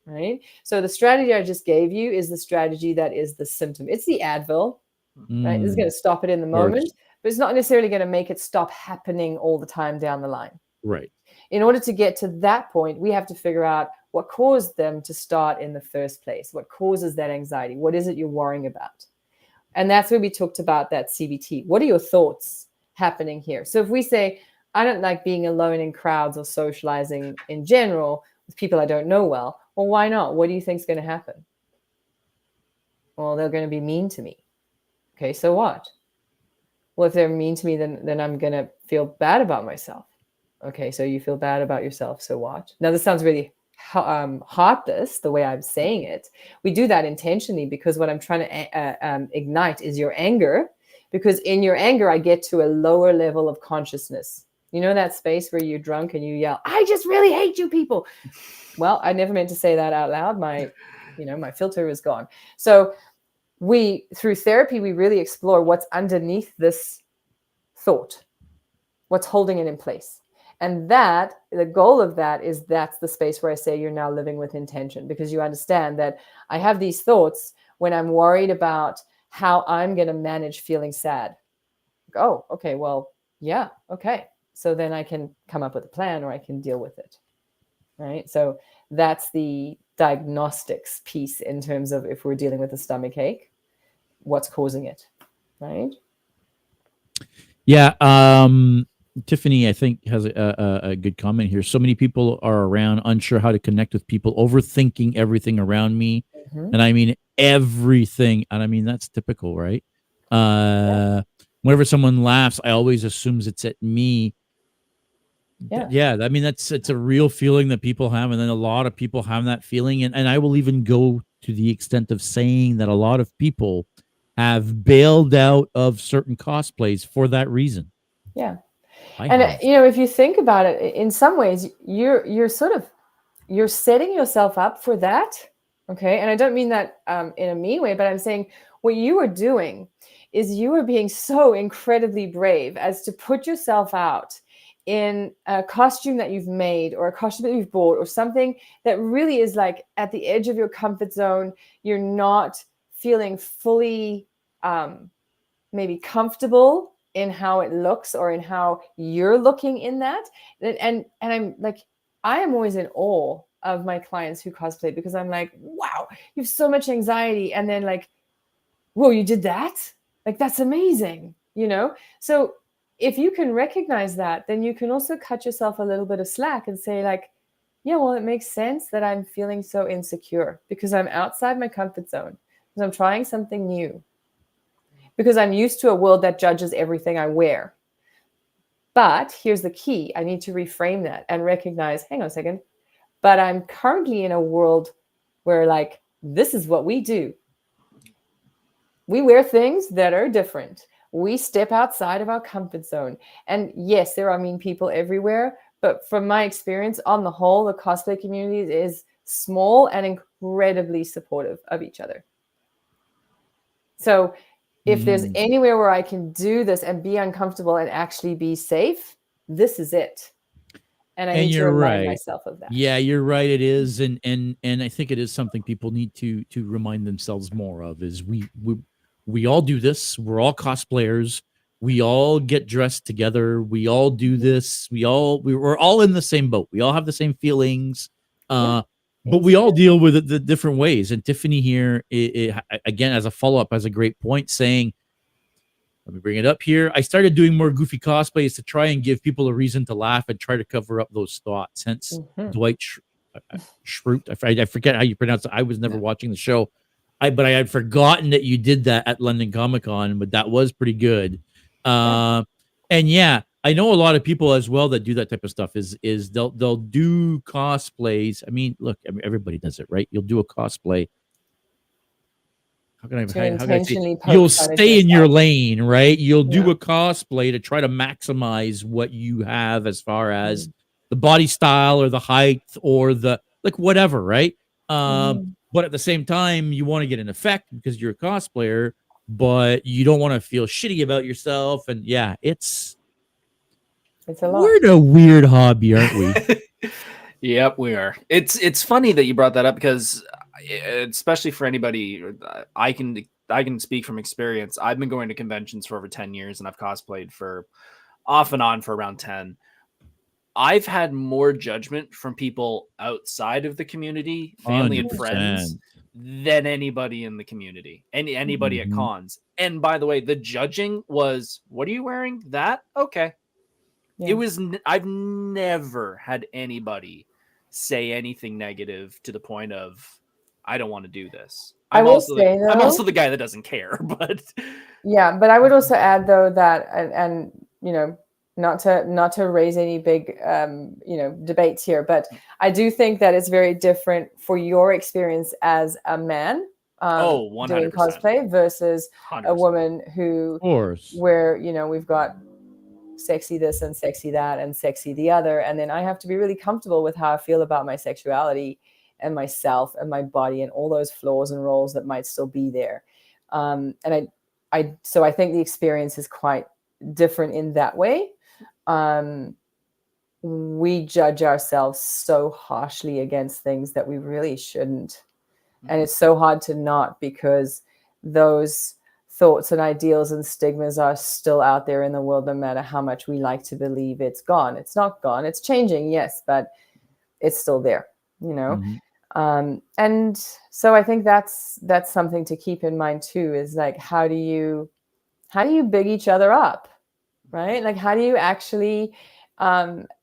right? So the strategy I just gave you is the strategy that is the symptom. It's the Advil, right? This is going to stop it in the moment, but it's not necessarily going to make it stop happening all the time down the line. Right. In order to get to that point, we have to figure out what caused them to start in the first place. What causes that anxiety? What is it you're worrying about? And that's where we talked about that CBT. What are your thoughts happening here? So if we say, I don't like being alone in crowds or socializing in general with people I don't know well, well, why not? What do you think is going to happen? Well, they're going to be mean to me. Okay, so what? Well, if they're mean to me, then I'm going to feel bad about myself. Okay, so you feel bad about yourself, so what? Now, this sounds really heartless, the way I'm saying it. We do that intentionally because what I'm trying to ignite is your anger, because in your anger, I get to a lower level of consciousness. You know that space where you're drunk and you yell, I just really hate you people. Well, I never meant to say that out loud. My filter was gone. So through therapy, we really explore what's underneath this thought, what's holding it in place. And the goal of that is that's the space where I say you're now living with intention, because you understand that I have these thoughts when I'm worried about how I'm going to manage feeling sad. Oh, okay, well, yeah, okay. So then I can come up with a plan or I can deal with it, right? So that's the diagnostics piece in terms of if we're dealing with a stomach ache, what's causing it, right? Yeah. Tiffany, I think, has a good comment here. So many people are around unsure how to connect with people, overthinking everything around me. Mm-hmm. And I mean everything. And I mean, that's typical, right? Whenever someone laughs, I always assumes it's at me. Yeah. I mean, it's a real feeling that people have. And then a lot of people have that feeling. And I will even go to the extent of saying that a lot of people have bailed out of certain cosplays for that reason. Yeah. If you think about it, in some ways, you're setting yourself up for that. Okay. And I don't mean that in a mean way, but I'm saying what you are doing is you are being so incredibly brave as to put yourself out in a costume that you've made or a costume that you've bought or something that really is like at the edge of your comfort zone. You're not feeling fully maybe comfortable in how it looks or in how you're looking in that. And I'm like, I am always in awe of my clients who cosplay, because I'm like, wow, you have so much anxiety. And then like, whoa, you did that? Like, that's amazing, So if you can recognize that, then you can also cut yourself a little bit of slack and say like, yeah, well, it makes sense that I'm feeling so insecure because I'm outside my comfort zone, because I'm trying something new, because I'm used to a world that judges everything I wear. But here's the key. I need to reframe that and recognize, hang on a second, but I'm currently in a world where like, this is what we do. We wear things that are different. We step outside of our comfort zone. And yes, there are mean people everywhere. But from my experience, on the whole, the cosplay community is small and incredibly supportive of each other. So if there's anywhere where I can do this and be uncomfortable and actually be safe, this is it. And I need to remind myself of that. Yeah, you're right. It is, and I think it is something people need to remind themselves more of. Is we all do this. We're all cosplayers. We all get dressed together. We all do this. We're all in the same boat. We all have the same feelings. But we all deal with it the different ways. And Tiffany here, again, as a follow-up, has a great point saying, let me bring it up here. I started doing more goofy cosplays to try and give people a reason to laugh and try to cover up those thoughts. Hence, Dwight Schrute. I forget how you pronounce it. I was never watching the show. But I had forgotten that you did that at London Comic Con, but that was pretty good. And yeah, I know a lot of people as well that do that type of stuff is they'll do cosplays. I mean, look, everybody does it, right? You'll do a cosplay. how can I To say intentionally you'll poke fun at stay in your yourself. lane, right? You'll do Yeah. a cosplay to try to maximize what you have as far as Mm. the body style or the height or the like whatever, right? Mhm. But at the same time, you want to get an effect because you're a cosplayer, but you don't want to feel shitty about yourself. And yeah, it's It's a lot. we're in a weird hobby, aren't we? Yep, we are. It's funny that you brought that up because, especially for anybody, I can speak from experience. I've been going to conventions for over 10 years, and I've cosplayed for off and on for around 10. I've had more judgment from people outside of the community, family and friends, 100%. than anybody in the community, anybody at Mhm. cons. And by the way, the judging was, "What are you wearing? That? Okay." Yeah. I've never had anybody say anything negative to the point of, I don't want to do this. I will say, I'm though, also the guy that doesn't care, but yeah, but I would also add, though, that and you know, not to raise any big debates here, but I do think that it's very different for your experience as a man oh, doing 100%. cosplay versus a 100%. woman who Of course. where we've got sexy this and sexy that and sexy the other, and then I have to be really comfortable with how I feel about my sexuality and myself and my body and all those flaws and roles that might still be there. And so I think the experience is quite different in that way. We judge ourselves so harshly against things that we really shouldn't. And it's so hard to not, because those thoughts and ideals and stigmas are still out there in the world, no matter how much we like to believe it's gone. It's not gone. It's changing, yes, but it's still there, you know? Mhm. And so I think that's something to keep in mind too, is like, how do you big each other up, right? Like, how do you actually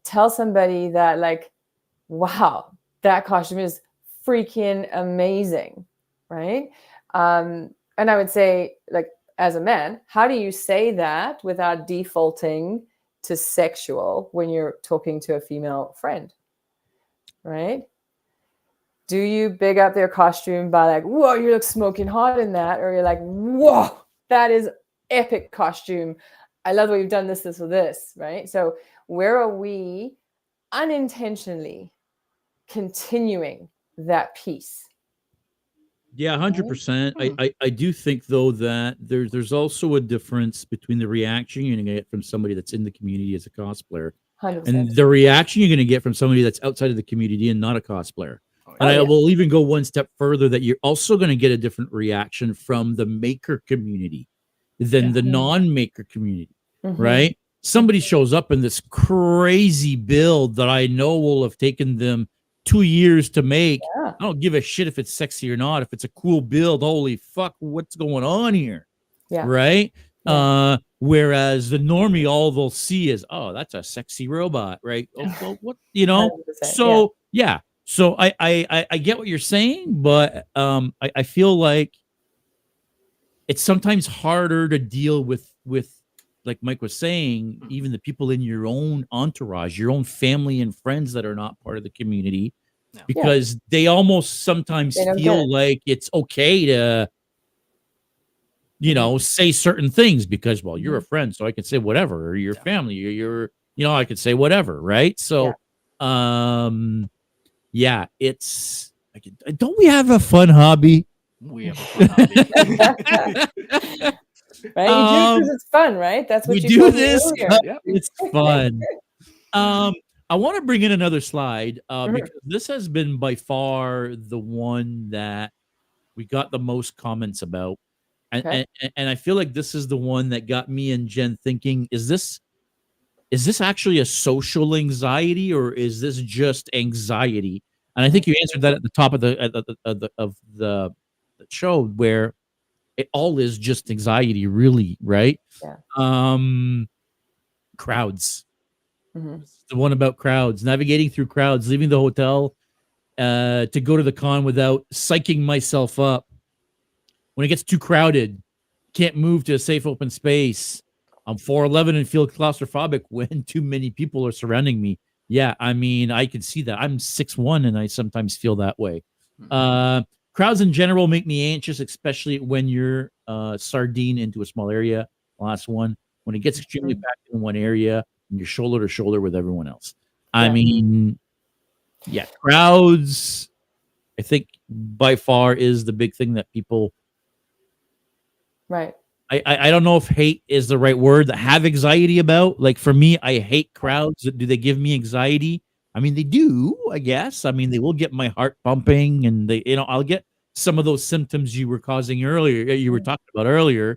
tell somebody that, like, wow, that costume is freaking amazing, right? And I would say, like, as a man, how do you say that without defaulting to sexual when you're talking to a female friend, right? Do you big up their costume by like, whoa, you look smoking hot in that? Or you're like, whoa, that is epic costume. I love the way you've done this, this, or this, right? So where are we unintentionally continuing that piece? Yeah, 100%. I do think though that there's also a difference between the reaction you're gonna get from somebody that's in the community as a cosplayer 100%. and the reaction you're gonna get from somebody that's outside of the community and not a cosplayer. And I will even go one step further, that you're also gonna get a different reaction from the maker community than the non-maker community, right? Somebody shows up in this crazy build that I know will have taken them 2 years to make. Yeah. I don't give a shit if it's sexy or not. If it's a cool build, holy fuck, what's going on here? Yeah. Right? Yeah. Whereas the normie, all they'll see is, oh, that's a sexy robot, right? Oh, well, what, you know? 100%, So yeah. So I get what you're saying, but I feel like it's sometimes harder to deal with like Mike was saying, even the people in your own entourage, your own family and friends that are not part of the community, because they almost sometimes They don't get feel it. like it's okay to, you know, say certain things because, well, you're a friend, so I can say whatever, or your family, or you're, you know, I could say whatever, right? So, yeah, it's, don't we have a fun hobby? We have a fun hobby. Right? You do it because it's fun, right? That's what we you do told me this. earlier. It's fun. I want to bring in another slide because this has been by far the one that we got the most comments about, and I feel like this is the one that got me and Jen thinking: is this actually a social anxiety, or is this just anxiety? And I think you answered that at the top of the show, where it all is just anxiety, really, right? Crowds. The one about crowds, navigating through crowds, leaving the hotel to go to the con without psyching myself up. When it gets too crowded, can't move to a safe open space. I'm 4'11" and feel claustrophobic when too many people are surrounding me. Yeah, I mean, I can see that. I'm 6'1" and I sometimes feel that way. crowds in general make me anxious, especially when you're sardine into a small area. Last one, when it gets extremely packed in one area and you're shoulder to shoulder with everyone else. I mean, yeah, crowds, I think by far is the big thing that people. Right. I don't know if hate is the right word, that have anxiety about. Like for me, I hate crowds. Do they give me anxiety? I mean, they do, I guess. I mean, they will get my heart pumping, and they, I'll get some of those symptoms you were causing earlier, you were talking about earlier.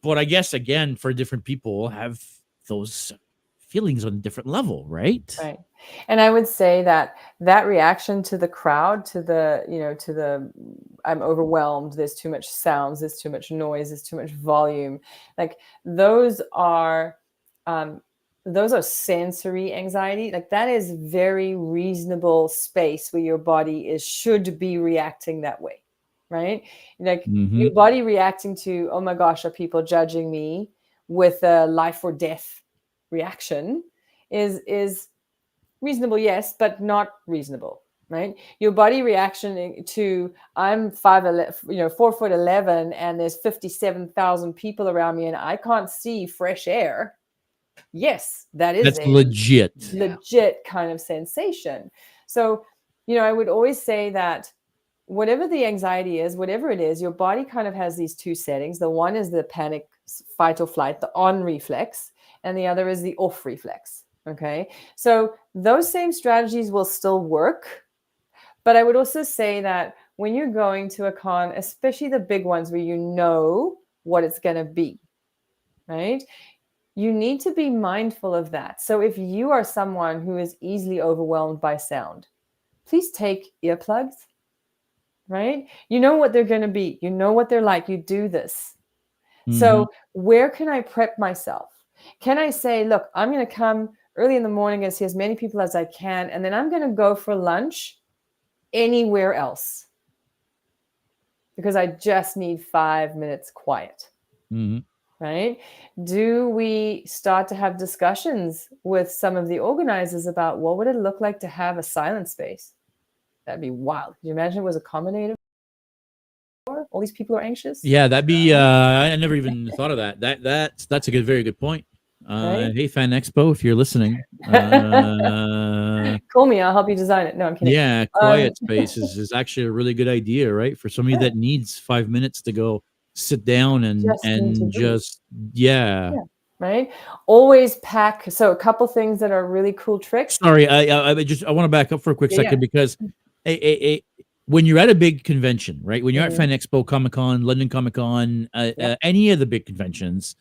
But I guess again, for different people, have those feelings on a different level, right? Right. And I would say that reaction to the crowd, to the, to the, I'm overwhelmed, there's too much sounds, there's too much noise, there's too much volume. Like those are sensory anxiety. Like that is very reasonable space where your body should be reacting that way. Right. Like your body reacting to, oh my gosh, are people judging me, with a life or death reaction is reasonable, yes, but not reasonable, right? Your body reaction to, I'm 4'11", and there's 57,000 people around me and I can't see fresh air. Yes, that's a legit kind of sensation. So, I would always say that whatever the anxiety is, whatever it is, your body kind of has these two settings. The one is the panic, fight or flight, the on reflex, and the other is the off reflex. Okay. So those same strategies will still work. But I would also say that when you're going to a con, especially the big ones where you know what it's going to be, right? You need to be mindful of that. So if you are someone who is easily overwhelmed by sound, please take earplugs, right? You know what they're going to be. You know what they're like. You do this. So where can I prep myself? Can I say, look, I'm going to come early in the morning and see as many people as I can, and then I'm going to go for lunch anywhere else because I just need 5 minutes quiet. Right? Do we start to have discussions with some of the organizers about what would it look like to have a silent space? That'd be wild. Can you imagine it was accommodative? All these people are anxious. Yeah, that'd be. I never even thought of that. That's a very good point. Right? Hey, Fan Expo, if you're listening, call me. I'll help you design it. No, I'm kidding. Yeah, quiet space is actually a really good idea, right? For somebody that needs 5 minutes to go sit down and just right. Always pack. So a couple things that are really cool tricks. Sorry, I want to back up for a quick second because when you're at a big convention, right? When you're at Fan Expo, Comic Con, London Comic Con, any of the big conventions,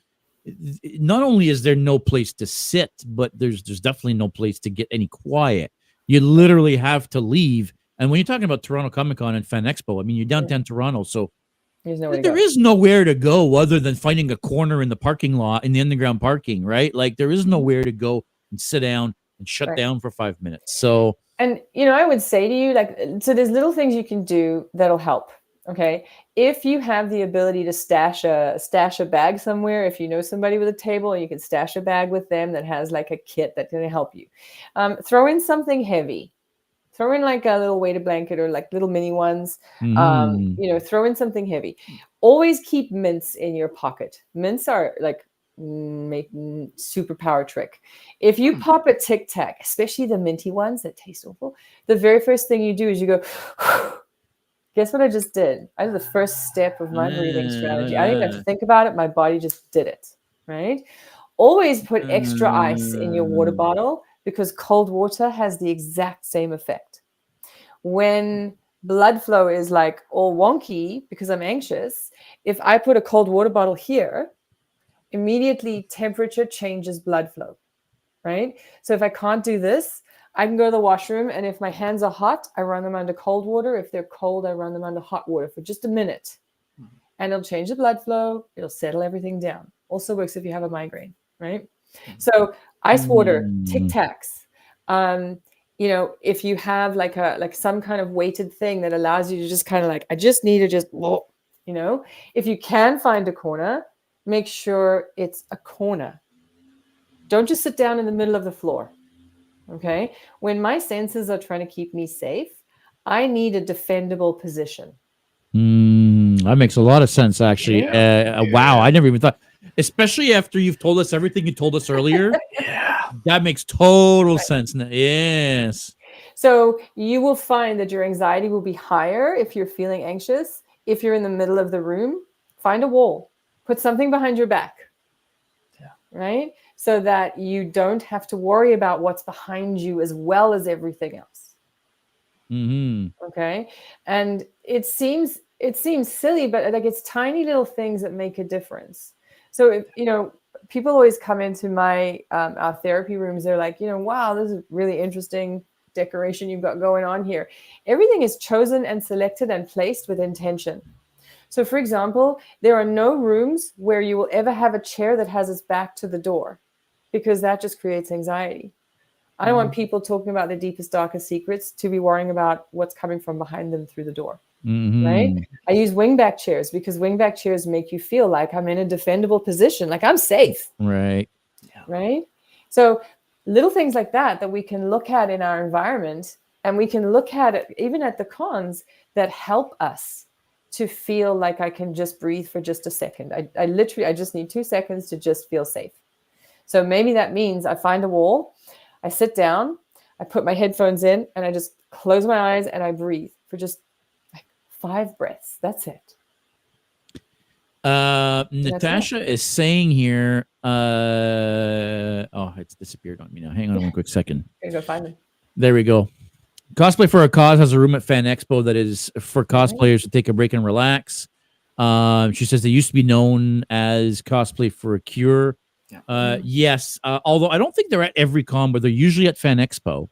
not only is there no place to sit, but there's definitely no place to get any quiet. You literally have to leave. And when you're talking about Toronto Comic Con and Fan Expo, I mean, you're downtown Toronto, so there is nowhere to go other than finding a corner in the parking lot, in the underground parking, right? Like there is nowhere to go and sit down and shut down for 5 minutes. So, and I would say to you, like, so there's little things you can do that'll help. Okay. If you have the ability to stash a bag somewhere, if you know somebody with a table and you can stash a bag with them that has like a kit that's going to help you, throw in something heavy. Throw in like a little weighted blanket or like little mini ones. Throw in something heavy. Always keep mints in your pocket. Mints are like superpower trick. If you pop a Tic Tac, especially the minty ones that taste awful, the very first thing you do is you go, guess what I just did? I did the first step of my breathing strategy. I didn't even have to think about it. My body just did it, right? Always put extra ice in your water bottle because cold water has the exact same effect. When blood flow is like all wonky because I'm anxious, if I put a cold water bottle here, immediately temperature changes blood flow, right? So if I can't do this, I can go to the washroom, and if my hands are hot, I run them under cold water. If they're cold, I run them under hot water for just a minute. And it'll change the blood flow. It'll settle everything down. Also works if you have a migraine, right? So ice water, Tic Tacs. If you have like some kind of weighted thing that allows you to just kind of like, I just need to just, if you can find a corner, make sure it's a corner. Don't just sit down in the middle of the floor. Okay. When my senses are trying to keep me safe, I need a defendable position. That makes a lot of sense, actually. Wow, I never even thought, especially after you've told us everything you told us earlier. Yeah. That makes total sense. Yes. So you will find that your anxiety will be higher if you're feeling anxious. If you're in the middle of the room, find a wall, put something behind your back. Yeah. Right? So that you don't have to worry about what's behind you as well as everything else. Okay. And it seems silly, but like it's tiny little things that make a difference. So if people always come into my our therapy rooms, they're like, wow, this is really interesting decoration you've got going on here. Everything is chosen and selected and placed with intention. So for example, there are no rooms where you will ever have a chair that has its back to the door, because that just creates anxiety. I don't want people talking about their deepest, darkest secrets to be worrying about what's coming from behind them through the door. Right? I use wingback chairs because wingback chairs make you feel like I'm in a defendable position, like I'm safe. Right. Right? So little things like that we can look at in our environment, and we can look at it even at the cons that help us to feel like I can just breathe for just a second. I just need 2 seconds to just feel safe. So maybe that means I find a wall, I sit down, I put my headphones in, and I just close my eyes and I breathe for just like 5 breaths. That's it. Natasha is saying here, it's disappeared on me now. Hang on one quick second. I'm gonna go find them. There we go. Cosplay for a Cause has a room at Fan Expo that is for cosplayers to take a break and relax. She says they used to be known as Cosplay for a Cure. Yes, although I don't think they're at every con, but they're usually at Fan Expo.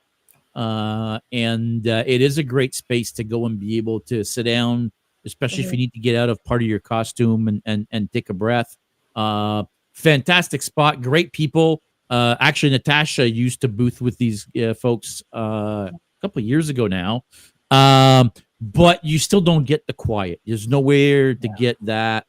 And it is a great space to go and be able to sit down, especially if you need to get out of part of your costume and take a breath. Fantastic spot, great people. Actually, Natasha used to booth with these folks a couple of years ago now. But you still don't get the quiet. There's nowhere to get that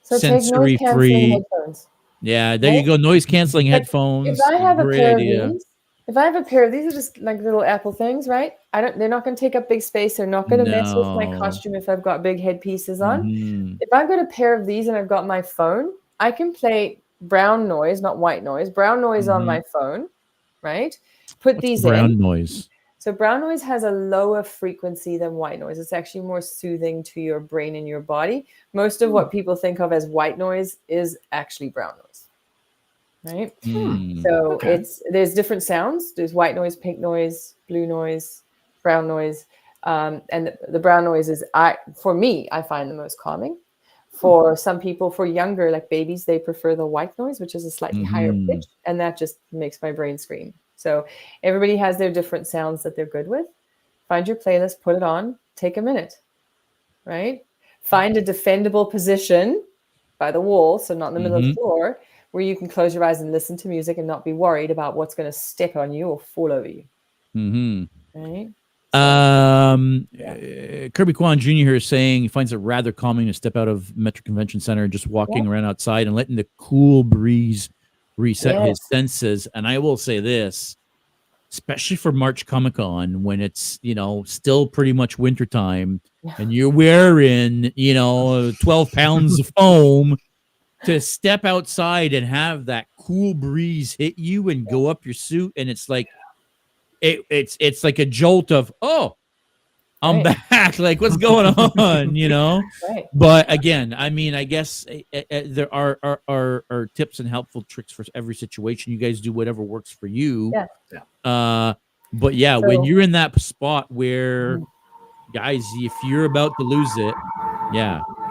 sensory free headphones. Yeah, there you go. Noise canceling headphones. If I have a pair idea. of these, are just like little Apple things, right? They're not going to take up big space. They're not going to mess with my costume if I've got big headpieces on. If I've got a pair of these and I've got my phone, I can play brown noise, not white noise, brown noise on my phone, right? Put these brown in. noise. So brown noise has a lower frequency than white noise. It's actually more soothing to your brain and your body. Most of what people think of as white noise is actually brown noise, right? So there's different sounds. There's white noise, pink noise, blue noise, brown noise. And the brown noise is, for me, I find the most calming. For some people, for younger, like babies, they prefer the white noise, which is a slightly higher pitch. And that just makes my brain scream. So everybody has their different sounds that they're good with. Find your playlist, put it on, take a minute, right? Find a defendable position by the wall, so not in the middle of the floor, where you can close your eyes and listen to music and not be worried about what's going to step on you or fall over you. Right? Kirby Kwan Jr. here is saying he finds it rather calming to step out of Metro Convention Center, just walking around outside and letting the cool breeze reset his senses. And I will say this, especially for March Comic Con, when it's still pretty much wintertime and you're wearing 12 pounds of foam, to step outside and have that cool breeze hit you and go up your suit, and it's like it's like a jolt of, I'm back. Like, what's going on? Right. But again, I mean, I guess there are tips and helpful tricks for every situation. You guys do whatever works for you. But yeah, when you're in that spot where, guys, if you're about to lose it,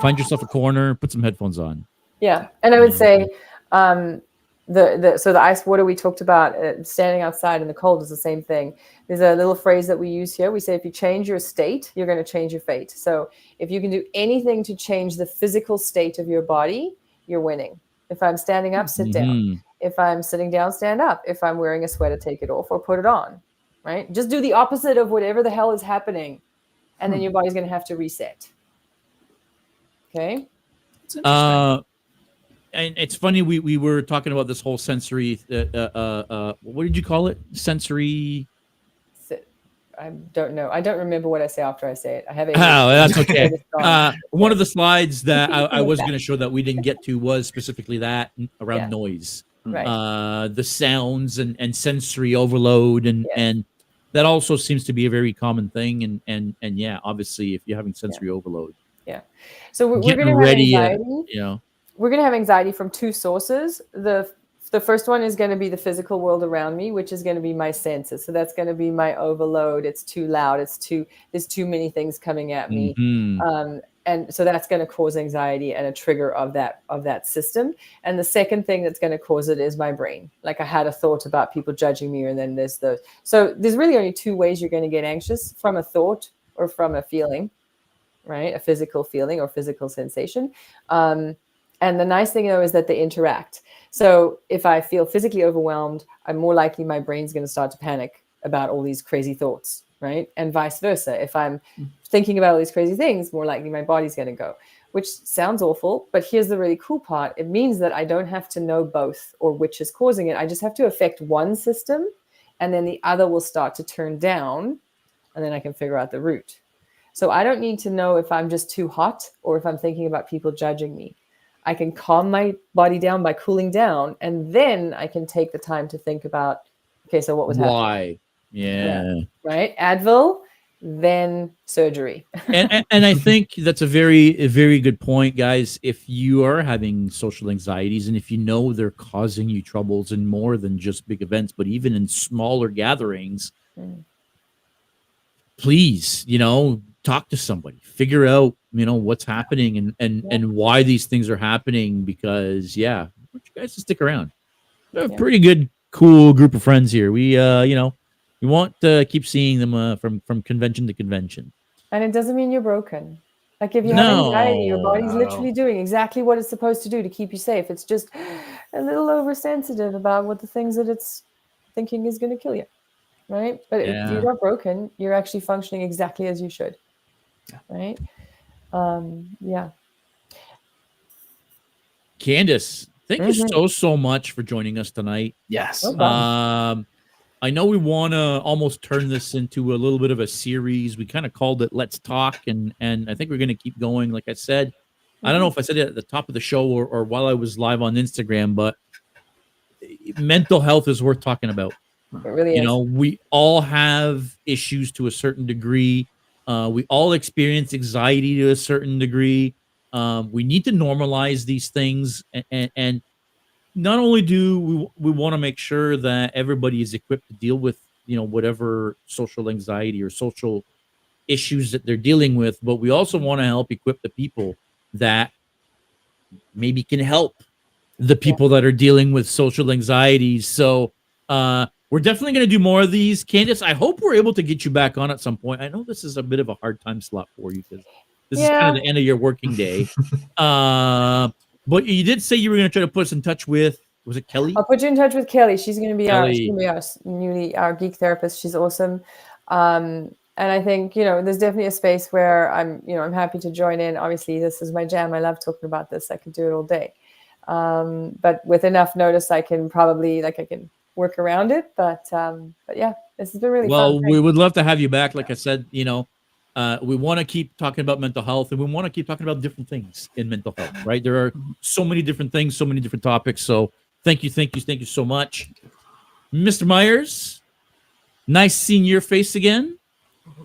find yourself a corner, put some headphones on. Yeah, and I would say the ice water we talked about, standing outside in the cold, is the same thing. There's a little phrase that we use here. We say, if you change your state, you're going to change your fate. So if you can do anything to change the physical state of your body, you're winning. If I'm standing up, sit down. If I'm sitting down, stand up. If I'm wearing a sweater, take it off or put it on, right? Just do the opposite of whatever the hell is happening, and then your body's going to have to reset. Okay? And it's funny, we were talking about this whole sensory, what did you call it? Sensory? I don't know. I don't remember what I say after I say it. I have Oh, that's okay. strong. One of the slides that I Thinking of was that. going to show that we didn't get to was specifically that around Yeah. noise, Right. the sounds and sensory overload, and Yes. and that also seems to be a very common thing. And yeah, obviously, if you're having sensory overload, So we're getting going to have ready, anxiety. We're going to have anxiety from two sources. The first one is going to be the physical world around me, which is going to be my senses. So that's going to be my overload. It's too loud. There's too many things coming at me. And so that's going to cause anxiety and a trigger of that system. And the second thing that's going to cause it is my brain. Like I had a thought about people judging me, and then so there's really only two ways you're going to get anxious: from a thought or from a feeling, right? A physical feeling or physical sensation. And the nice thing though is that they interact. So if I feel physically overwhelmed, I'm more likely my brain's going to start to panic about all these crazy thoughts, right? And vice versa. If I'm thinking about all these crazy things, more likely my body's going to go, which sounds awful. But here's the really cool part. It means that I don't have to know both or which is causing it. I just have to affect one system, and then the other will start to turn down, and then I can figure out the root. So I don't need to know if I'm just too hot or if I'm thinking about people judging me. I can calm my body down by cooling down, and then I can take the time to think about, okay, so what was happening? why? Yeah. Right? Advil, then surgery. and I think that's a very good point, guys. If you are having social anxieties, and if you know they're causing you troubles in more than just big events, but even in smaller gatherings, please, talk to somebody, figure out, what's happening and why these things are happening, because I want you guys to stick around. We're a pretty good, cool group of friends here. We, we want to keep seeing them from convention to convention. And it doesn't mean you're broken. Like if you have anxiety, your body's literally doing exactly what it's supposed to do to keep you safe. It's just a little oversensitive about what the things that it's thinking is going to kill you. Right? But if you're not broken, you're actually functioning exactly as you should. Right? Candice, thank you so much for joining us tonight. Yes. No I know we want to almost turn this into a little bit of a series. We kind of called it Let's Talk, and I think we're going to keep going. Like I said, I don't know if I said it at the top of the show or while I was live on Instagram, but mental health is worth talking about. It really is. We all have issues to a certain degree. We all experience anxiety to a certain degree. We need to normalize these things, and not only do we want to make sure that everybody is equipped to deal with whatever social anxiety or social issues that they're dealing with, but we also want to help equip the people that maybe can help the people that are dealing with social anxieties. So we're definitely going to do more of these. Candice, I hope we're able to get you back on at some point. I know this is a bit of a hard time slot for you because this is kind of the end of your working day. But you did say you were going to try to put us in touch with, was it Kelly? I'll put you in touch with Kelly. She's going to be our geek therapist. She's awesome. And I think, there's definitely a space where I'm happy to join in. Obviously, this is my jam. I love talking about this. I could do it all day. But with enough notice, I can probably, I can work around it. But yeah, this has been really fun. Well, we would love to have you back. Like I said, we want to keep talking about mental health, and we want to keep talking about different things in mental health, right? There are so many different things, so many different topics. So thank you so much. Mr. Myers, nice seeing your face again.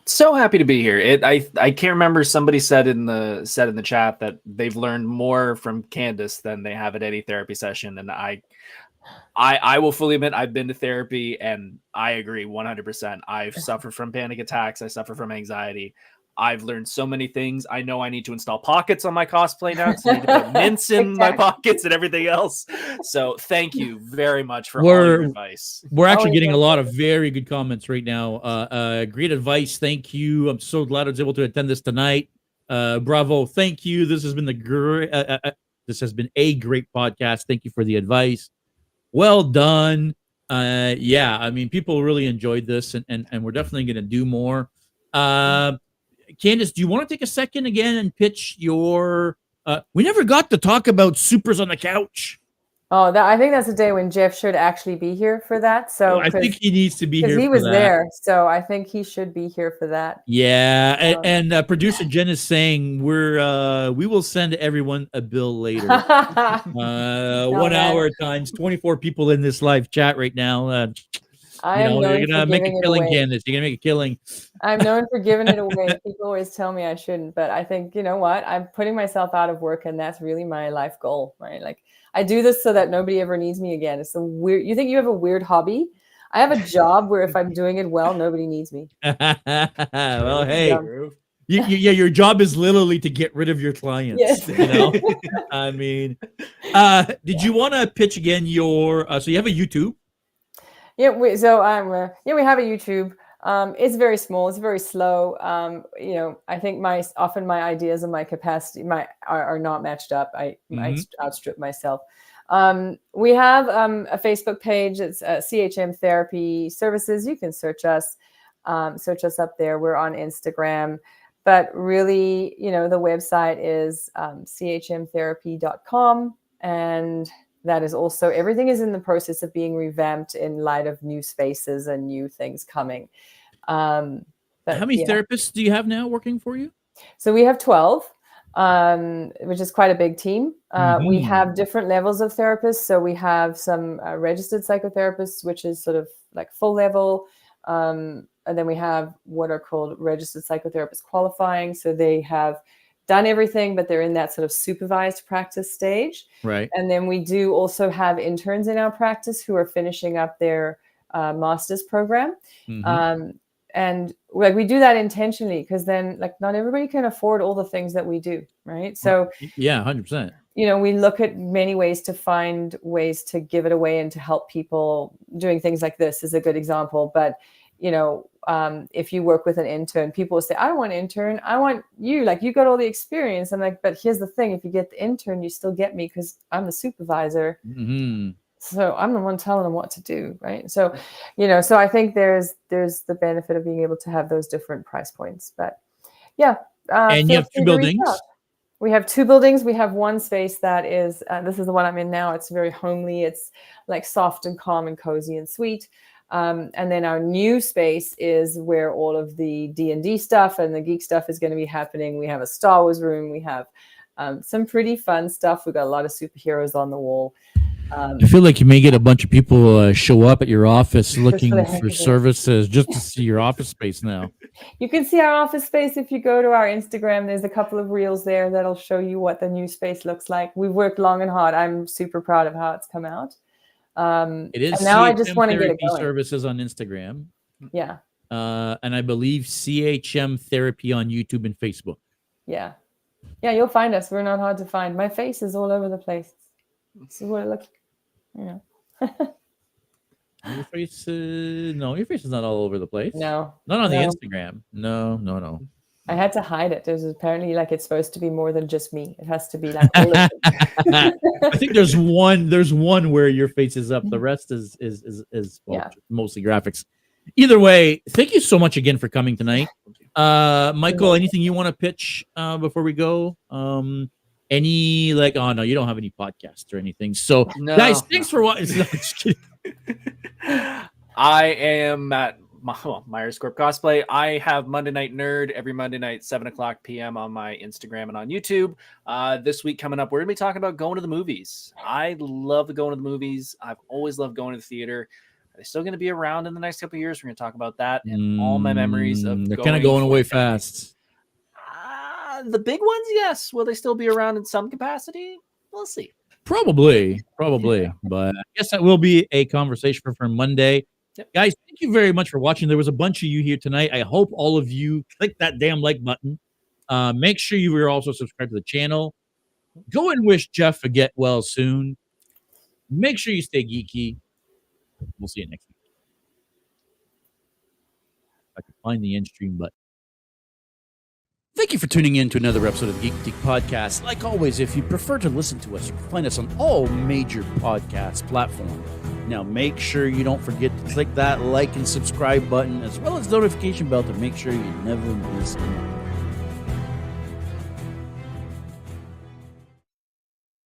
So happy to be here. I can't remember, somebody said in the chat that they've learned more from Candice than they have at any therapy session, and I will fully admit I've been to therapy, and I agree 100%. I've suffered from panic attacks. I suffer from anxiety. I've learned so many things. I know I need to install pockets on my cosplay now. So I need to put mints in my pockets and everything else. So thank you very much for all your advice. We're actually getting a lot of very good comments right now. Great advice. Thank you. I'm so glad I was able to attend this tonight. Bravo. Thank you. This has been this has been a great podcast. Thank you for the advice. Well done. People really enjoyed this, and we're definitely going to do more. Candice, do you want to take a second again and pitch your we never got to talk about Supers on the Couch. Oh, I think that's the day when Jeff should actually be here for that. So I think he needs to be here because he for was that. there, so I think he should be here for that. Yeah, and producer Jen is saying we will send everyone a bill later. 1 hour times 24 people in this live chat right now. You're gonna make a killing, Candice. You're gonna make a killing. I'm known for giving it away. People always tell me I shouldn't, but I think, you know what? I'm putting myself out of work, and that's really my life goal, right? Like, I do this so that nobody ever needs me again. It's a weird. You think you have a weird hobby? I have a job where if I'm doing it well, nobody needs me. Well, hey, your job is literally to get rid of your clients. Yes. I mean, did you want to pitch again your? So you have a YouTube. Yeah, we have a YouTube. It's very small. It's very slow. I think often my ideas and my capacity are not matched up. I outstrip myself. We have a Facebook page. It's CHM Therapy Services. You can search us up there. We're on Instagram, but really, the website is chmtherapy.com, and that is also, everything is in the process of being revamped in light of new spaces and new things coming. How many therapists do you have now working for you? So we have 12, which is quite a big team. We have different levels of therapists. So we have some registered psychotherapists, which is sort of like full level. And then we have what are called registered psychotherapists qualifying. So they have done everything, but they're in that sort of supervised practice stage. Right. And then we do also have interns in our practice who are finishing up their master's program. And we do that intentionally because then not everybody can afford all the things that we do. Right. So yeah, 100%. We look at many ways to find ways to give it away and to help people. Doing things like this is a good example. But if you work with an intern, people will say, I don't want an intern. I want you, you got all the experience. I'm like, but here's the thing. If you get the intern, you still get me because I'm the supervisor. So I'm the one telling them what to do. Right. So, so I think there's the benefit of being able to have those different price points. But yeah. And you have 2 buildings. We have 2 buildings. We have one space that is, this is the one I'm in now. It's very homely. It's soft and calm and cozy and sweet. And then our new space is where all of the D&D stuff and the geek stuff is going to be happening. We have a Star Wars room. We have some pretty fun stuff. We've got a lot of superheroes on the wall. I feel like you may get a bunch of people show up at your office looking for services just to see your office space now. You can see our office space if you go to our Instagram. There's a couple of reels there that'll show you what the new space looks like. We've worked long and hard. I'm super proud of how it's come out. It is. And now I just want to get it going. Services on Instagram. Yeah. And I believe CHM Therapy on YouTube and Facebook. Yeah. Yeah, you'll find us. We're not hard to find. My face is all over the place. This is what it looks like. Your face is not all over the place. No. Not on the Instagram. No. I had to hide it. There's apparently it's supposed to be more than just me. It has to be all of I think there's one where your face is up. The rest is mostly graphics. Either way, thank you so much again for coming tonight. Michael, anything you want to pitch before we go? Any you don't have any podcasts or anything. So guys, thanks for watching. I am at Myers Corp Cosplay. I have Monday Night Nerd every Monday night, 7:00 p.m. on my Instagram and on YouTube. This week coming up, we're going to be talking about going to the movies. I love going to the movies. I've always loved going to the theater. Are they still going to be around in the next couple of years? We're going to talk about that and all my memories of they're kind of going away fast. The big ones, yes. Will they still be around in some capacity? We'll see. Probably. But I guess that will be a conversation for Monday. Yep. Guys, thank you very much for watching. There was a bunch of you here tonight. I hope all of you click that damn like button. Make sure you are also subscribed to the channel. Go and wish Jeff a get well soon. Make sure you stay geeky. We'll see you next week. If I can find the end stream button. Thank you for tuning in to another episode of Geek Boutique Podcast. Like always, if you prefer to listen to us, you can find us on all major podcast platforms. Now, make sure you don't forget to click that like and subscribe button, as well as the notification bell to make sure you never miss an episode.